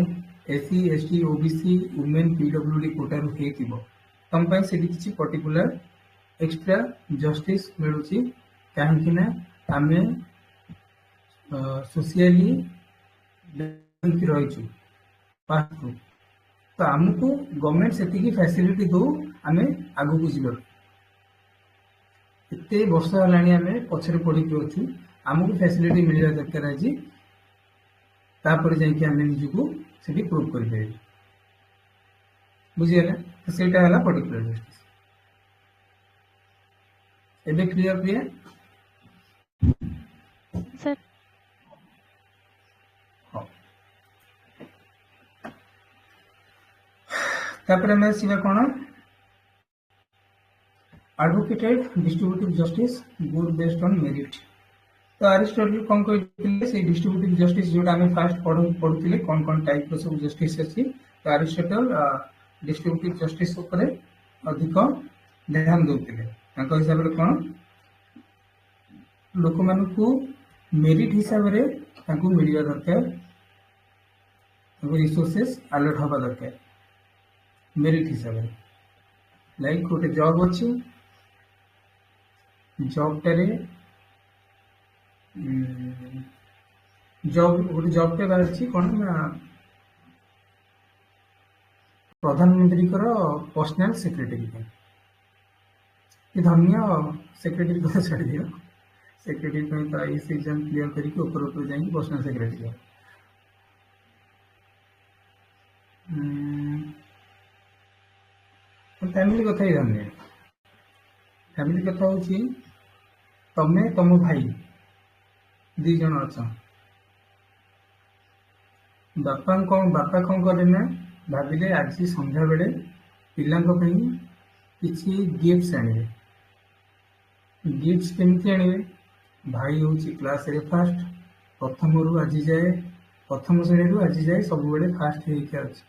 SC ST OBC women PWD quota रु हेतिबो तुम पई से किछि पर्टिकुलर एक्स्ट्रा जस्टिस मिलुची काहे ना आमे सोशियली रही तो आमको गवर्नमेंट से फैसिलिटी दो आमे आगु को जीव एते वर्ष हलानी आमे पछरे पड़ी अच्छु आमको फैसिलिटी मिलवा दरकार आज तापर जाइए आम निजको से प्रूव कर बुझीगला तो सेटा हला पर्टिकुलर जस्टिस एबे क्लियर प्रिया सर तापर मैं सीधा कौन advocated distributive justice good based on merit तो अरिस्टोटल कौन कहते डिस्ट्रीब्यूटिव जस्टिस जोटा आम फास्ट पढ़ुले कौन कौन टाइप सब जस्टिस अच्छी तो अरिस्टोटल डिस्ट्रीब्यूटिव जस्टिस अधिक ध्यान देते हिसाब से कौन लोक मान मेरिट हिसाब से मिलवा दरकार रिसोर्सेस अलर्ट हवा दरकार मेरिट हिसाब से लाइक गोटे जॉब अच्छी जॉब टारे जॉब गोटे जॉब टे बाहर कौन ना प्रधानमंत्री पर्सनल सेक्रेटरी धन्य सेक्रेटरी कथा छाड़ दियो सेक्रेटरी तो आईएएस एग्जाम क्लियर करके ऊपर जाएंगे पर्सनल सेक्रेटरी फैमिली कथा ही धन्य फैमिली कथा हूँ तमें तुम भाई दी जन अच्छा बापा कौन कले ना भाविले आज संध्या बेले पिला किसी गिफ्ट आने गिफ्ट केमती आने भाई हूँ क्लास रे फास्ट प्रथम रु आज जाए प्रथम श्रेणी रु आज जाए सब बेले फास्ट होकर अच्छे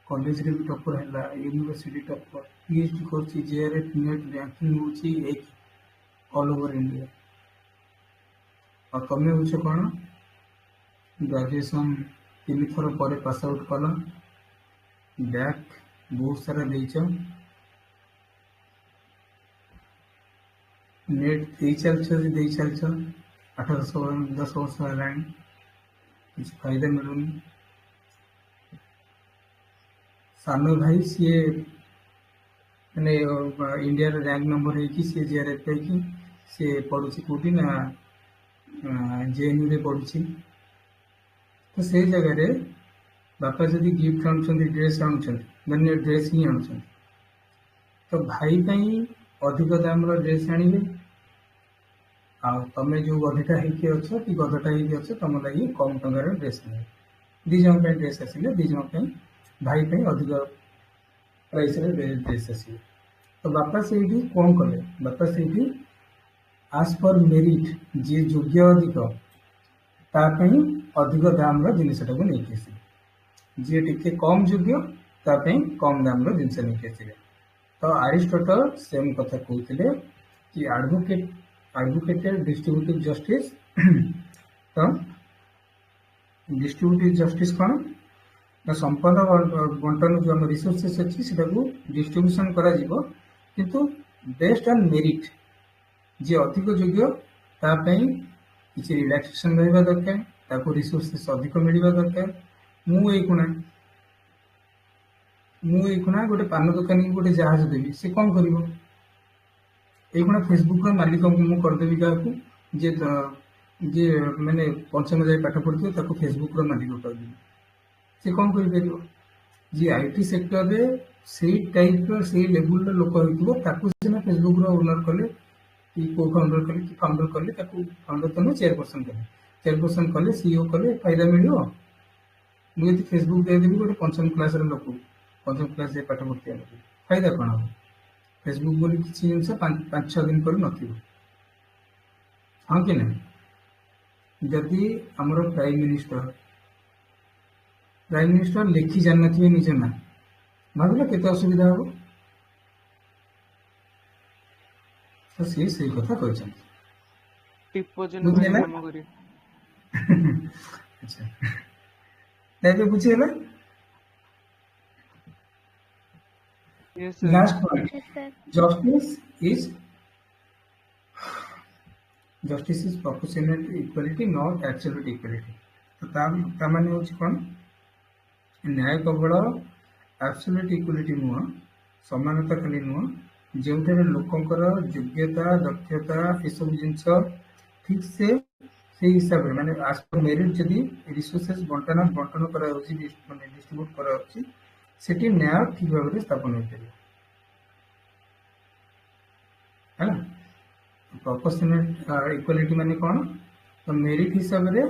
कॉलेज रे भी टॉपर है यूनिवर्सिटी टॉपर पीएचडी कर जेआरएफ नेट रैंकिंग होची ऑल ओवर इंडिया और तुम्हें हूँ कौन ग्रेजुएशन 3 थर पर पास आउट कल बैक बहुत सारा देच नेट दे चलछ 8-10 वर्ष है किसी फायदा मिलूनी सान भाई सी ମାନେ ଇଣ୍ଡିଆର ରାଙ୍କ ନମ୍ବର ହେଇକି ସିଏ ଜିଆରଏଫ ପାଇକି ସିଏ ପଢୁଛି କୋଉଠି ନା ଜେଏନୟୁରେ ପଢୁଛି। ତ ସେଇ ଜାଗାରେ ବାପା ଯଦି ଗିଫ୍ଟ ଆଣୁଛନ୍ତି ଡ୍ରେସ୍ ଆଣୁଛନ୍ତି ମାନେ ଡ୍ରେସ୍ ହିଁ ଆଣୁଛନ୍ତି ତ ଭାଇ ପାଇଁ ଅଧିକ ଦାମର ଡ୍ରେସ୍ ଆଣିବେ ଆଉ ତମେ ଯୋଉ ଗଧଟା ହେଇକି ଅଛ କି ଗଧଟା ହେଇକି ଅଛ ତମ ଲାଗି କମ ଟଙ୍କାର ଡ୍ରେସ୍ ଆଣିବେ। ଦି ଜଣ ପାଇଁ ଡ୍ରେସ୍ ଆସିଲେ ଦି ଜଣ ପାଇଁ ଭାଇ ପାଇଁ ଅଧିକ ପ୍ରାଇସରେ ଡ୍ରେସ୍ ଆସିବ। ତ ବାପା ସେଇଠି କଣ କଲେ ବାପା ସେଇଠି ଆଜ୍ ପର ମେରିଟ୍ ଯିଏ ଯୋଗ୍ୟ ଅଧିକ ତା ପାଇଁ ଅଧିକ ଦାମର ଜିନିଷଟାକୁ ନେଇକି ଆସିବେ। ଯିଏ ଟିକେ କମ୍ ଯୋଗ୍ୟ ତା ପାଇଁ କମ୍ ଦାମର ଜିନିଷ ନେଇକି ଆସିବେ। ତ ଆରିଷ୍ଟଟଲ ସେମ୍ କଥା କହୁଥିଲେ କି advocated distributive justice ତ distributive justice କଣ ନା ସମ୍ପଦ ବଣ୍ଟନ ଯୋଉ ଆମ ରିସୋର୍ସେସ୍ ଅଛି ସେଟାକୁ ଡିଷ୍ଟ୍ରିବ୍ୟୁସନ କରାଯିବ କିନ୍ତୁ ବେସ୍ଡ ଅନ୍ ମେରିଟ୍। ଯିଏ ଅଧିକ ଯୋଗ୍ୟ ତା ପାଇଁ କିଛି ରିଲାକ୍ସେସନ ରହିବା ଦରକାର, ତାକୁ ରିସୋର୍ସେସ୍ ଅଧିକ ମିଳିବା ଦରକାର। ମୁଁ ଏଇଖୁଣା ଗୋଟେ ପାନ ଦୋକାନୀକୁ ଗୋଟେ ଜାହାଜ ଦେବି, ସେ କଣ କରିବ? ଏଇଖୁଣା ଫେସବୁକର ମାଲିକଙ୍କୁ ମୁଁ କରିଦେବି କାହାକୁ ଯିଏ ମାନେ ପଞ୍ଚମ ଯାଏ ପାଠ ପଢିଥିବ ତାକୁ ଫେସବୁକର ମାଲିକ କରିଦେବି, ସେ କଣ କରିପାରିବ? ଯିଏ ଆଇଟି ସେକ୍ଟରରେ ସେଇ ଟାଇପର ସେଇ ଲେବୁଲର ଲୋକ ହେଇଥିବ ତାକୁ ସିନା ଫେସବୁକର ଓନର କଲେ କି କୋ ଫାଉଣ୍ଡର କଲେ କି ଫାଉଣ୍ଡର କଲେ ତାକୁ ଫାଉଣ୍ଡର ତ ନୁହେଁ ଚେୟାରପର୍ସନ କଲେ ସିଇଓ କଲେ ଫାଇଦା ମିଳିବ। ମୁଁ ଯଦି ଫେସବୁକ୍ ଦେଇଦେବି ଗୋଟେ ପଞ୍ଚମ କ୍ଲାସର ଲୋକ ପଞ୍ଚମ କ୍ଲାସ ଯାଏ ପାଠ ପଢିଥିବା ଲୋକ ଫାଇଦା କଣ ହବ? ଫେସବୁକ୍ ବୋଲି କିଛି ଜିନିଷ 5-6 ଦିନ ପରେ ନଥିବ, ହଁ କି ନାହିଁ? ଯଦି ଆମର ପ୍ରାଇମ ମିନିଷ୍ଟର ଲେଖି ଜାଣିନଥିବେ ନିଜ ନାଁ, ଭାବିଲ କେତେ ଅସୁବିଧା ହବ? ତ ସିଏ ସେଇ କଥା କହିଛନ୍ତି। ଟିପୋ ଚିହ୍ନ ବୁଝିଲେ ପାଇଁ ନା? କାମ କରିବେ। ଆଚ୍ଛା, ଏବେ ବୁଝିହେଲା? Yes, sir. Last point, Yes, sir. justice is proportionate equality, not absolute equality. तो ତା ମାନେ ହେଉଛି କ'ଣ? ନ୍ୟାୟ କେବଳ absolute equality ନୁହଁ, ସମାନତା ଖାଲି ନୁହଁ, ଯେଉଁଠାରେ ଲୋକଙ୍କର ଯୋଗ୍ୟତା ଦକ୍ଷତା ଏସବୁ ଜିନିଷ ଠିକ୍ ସେଇ ହିସାବରେ ମାନେ ଆଜ୍ ପର ମେରିଟ୍ ଯଦି ରିସୋର୍ସେସ୍ ବଣ୍ଟନ କରାଯାଉଛି ମାନେ ଡିଷ୍ଟ୍ରିବ୍ୟୁଟ୍ କରାଯାଉଛି ସେଠି ନ୍ୟାୟ ଠିକ୍ ଭାବରେ ସ୍ଥାପନ ହୋଇପାରିବ। ହେଲା, ପ୍ରପୋର୍ସନାଲ ଇକ୍ୱାଲିଟି ମାନେ କ'ଣ? ତ ମେରିଟ୍ ହିସାବରେ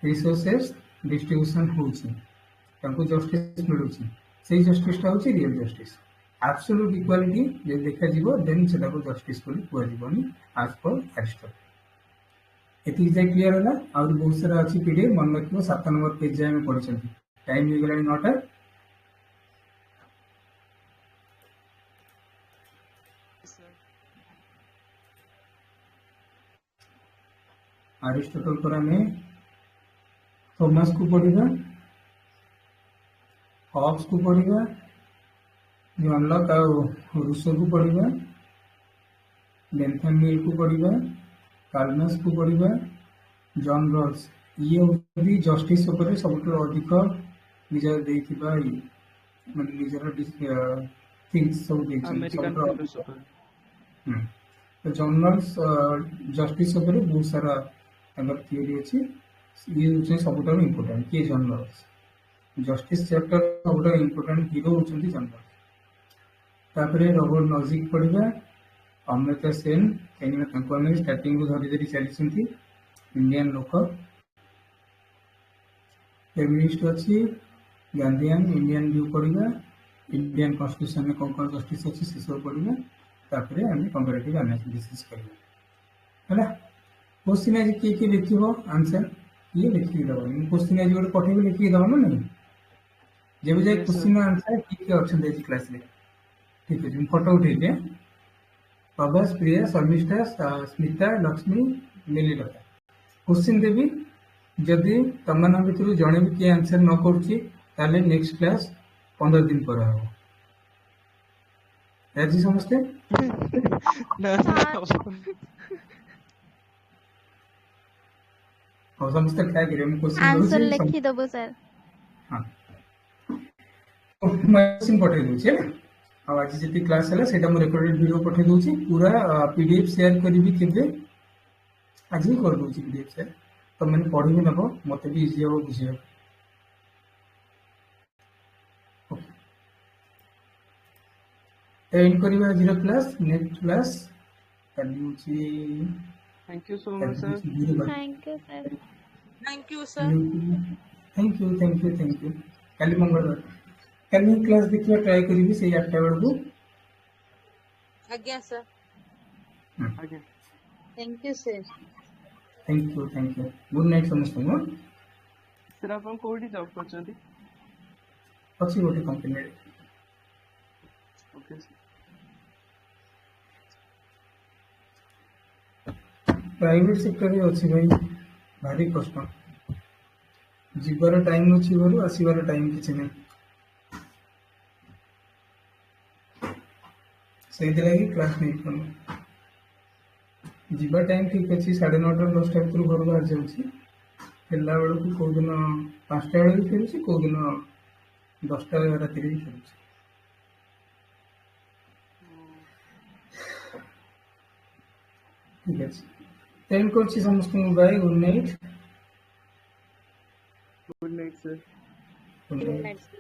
ରିସୋର୍ସେସ୍ ଡିଷ୍ଟ୍ରିବ୍ୟୁସନ ହେଉଛି, ତାଙ୍କୁ ଜଷ୍ଟିସ୍ ମିଳୁଛି, ସେଇ ଜଷ୍ଟିସ୍ଟା ହେଉଛି ରିଏଲ୍ ଜଷ୍ଟିସ୍। ଆବସୋଲ୍ୟୁଟ୍ ଇକ୍ୱାଲିଟି ଯଦି ଦେଖାଯିବ ଦେନ୍ ସେଟାକୁ ଜଷ୍ଟିସ୍ ବୋଲି କୁହାଯିବନି ଆଜ୍ ପର ଆରିଷ୍ଟଟଲ। ଏତିକି ଯାଇ କ୍ଲିୟର ହେଲା? ଆହୁରି ବହୁତ ସାରା ଅଛି ପିଡିଏଫ୍, ମନେ ରଖିବ 7 ନମ୍ବର ପେଜ୍ ଯାଏ ଆମେ ପଢିଛନ୍ତି। ଟାଇମ୍ ହେଇଗଲାଣି 9ଟା। Yes, sir. ଆରିଷ୍ଟଟଲ ପରେ ଆମେ ଥୋମାସକୁ ପଢିବା, ହବ୍ସକୁ ପଢିବା, ଜନ୍ ଲକ୍ ଆଉ ରୁସୋକୁ ପଢିବା, ବେନ୍ଥାମ୍ ମିଲ୍‌କୁ ପଢିବା, କାର୍ଲ ମାର୍କ୍ସକୁ ପଢିବା, ଜନ୍ ରଲ୍ସ। ଇଏ ହେଉଛନ୍ତି ଜଷ୍ଟିସ୍ ଉପରେ ସବୁଠାରୁ ଅଧିକ ନିଜର ଦେଇଥିବା ମାନେ ନିଜର ଥିଙ୍କ୍ସ ସବୁ ଦେଇଛନ୍ତି American ସବୁଠାରୁ ଅଧିକ। philosopher. ତ ଜନ୍ ରଲ୍ସ ଜଷ୍ଟିସ୍ ଉପରେ ବହୁତ ସାରା ତାଙ୍କର ଥିଓରି ଅଛି। ଇଏ ହେଉଛନ୍ତି ସବୁଠାରୁ ଇମ୍ପୋର୍ଟାଣ୍ଟ। କିଏ? ଜନ୍ ରଲ୍ସ। ଜଷ୍ଟିସ୍ ଚାପ୍ଟର ସବୁଠାରୁ ଇମ୍ପୋର୍ଟାଣ୍ଟ ହିରୋ ହେଉଛନ୍ତି ଜନ୍ ରଲ୍ସ। ତାପରେ ରବର୍ଟ ନଜିକ୍ ପଢିବା, ଅମର୍ତ୍ୟ ସେନ୍, କାହିଁକିନା ତାଙ୍କୁ ଆମେ ଷ୍ଟାର୍ଟିଂରୁ ଧରି ଚାଲିଛନ୍ତି, ଇଣ୍ଡିଆନ୍ ଲୋକ। ଫେମିନିଷ୍ଟ ଅଛି, ଗାନ୍ଧିଆନ୍ ଇଣ୍ଡିଆନ୍ ଭ୍ୟୁ ପଢିବା, ଇଣ୍ଡିଆନ୍ କନଷ୍ଟିଟ୍ୟୁସନରେ କ'ଣ କ'ଣ ଜଷ୍ଟିସ୍ ଅଛି ସେସବୁ ପଢିବା। ତାପରେ ଆମେ କମ୍ପାରେଟିଭ୍ ଆନାଲିସିସ୍ କରିବା। ହେଲା, କୋଶ୍ଚିନ୍ ଆଜି କିଏ ଲେଖିବ ଆନ୍ସର? କିଏ ଲେଖିକି ଦେବନି? ମୁଁ କୋଶ୍ଚିନ୍ ଆଜି ଗୋଟେ ପଠେଇବି, ଲେଖିକି ଦେବ ନା ନାହିଁ? ଯେବେ ଯାଏ Yes, sir. କୋଶ୍ଚିନ୍ ଆନ୍ସର କିଏ ଅଛନ୍ତି ଆଜି କ୍ଲାସରେ? ଠିକ୍ ଅଛି, ମୁଁ ଫଟୋ ଉଠେଇବି। ପ୍ରଭାସ, ପ୍ରିୟା, ଶର୍ମିଷ୍ଠା, ସ୍ମିତା, ଲକ୍ଷ୍ମୀ, ମିଲିଲତା। କୋଶ୍ଚିନ୍ ଦେବି, ଯଦି ତମମାନଙ୍କ ଭିତରୁ ଜଣେ ବି କିଏ ଆନ୍ସର ନ କରୁଛି ତାହେଲେ ନେକ୍ସଟ କ୍ଲାସ୍ 15 ଦିନ ପରେ ହବ। ରାଜି ସମସ୍ତେ? No, sir. ହଉ, ସମସ୍ତେ ଟ୍ରାଏ କରିବେ। ମୁଁ କୋଶ୍ଚିନ୍ आंसर ଦଉଛି, लिखी दबो सर। ହଁ ମୁଁ କୋଶ୍ଚିନ୍ ପଠେଇ ଦଉଛି ହେଲା। आज जी क्लास है सेटा मु रेकॉर्डेड वीडियो पठे दूची पूरा पीडीएफ शेयर करी केबे आज ही कर दूची पीडीएफ शेयर तो मैंने पढ़ी भी नब मत भी इजी हम बुझे एंड करवा आज क्लास नेक्स्ट क्लास कल Thank you so much, sir. Thank you sir. Thank you sir. Thank you thank you thank you कल मंगलवार कल क्लास देखिए ट्राई करी से 8टा बेलू आज्ञा sir. Again. Thank you sir. Thank you good night समस्त को Sir, आप कोडी जॉब करछंती? अच्छी गोटे company Okay, sir. Private sector अच्छी भाई भारी कष्ट जीवार टाइम अच्छी घर आसबार टाइम किसी नहीं से क्लास नहीं पार जीवा टाइम ठीक अच्छी 9:30 10टा भर घर बाहर जाऊँगी फेरला बेलू कौ दिन 5टा बेले भी फेरुची कौ दिन 10टा राति भी फेरुची ठीक अच्छे एंड कर समस्त bye good night Good night, sir. Good good night night sir.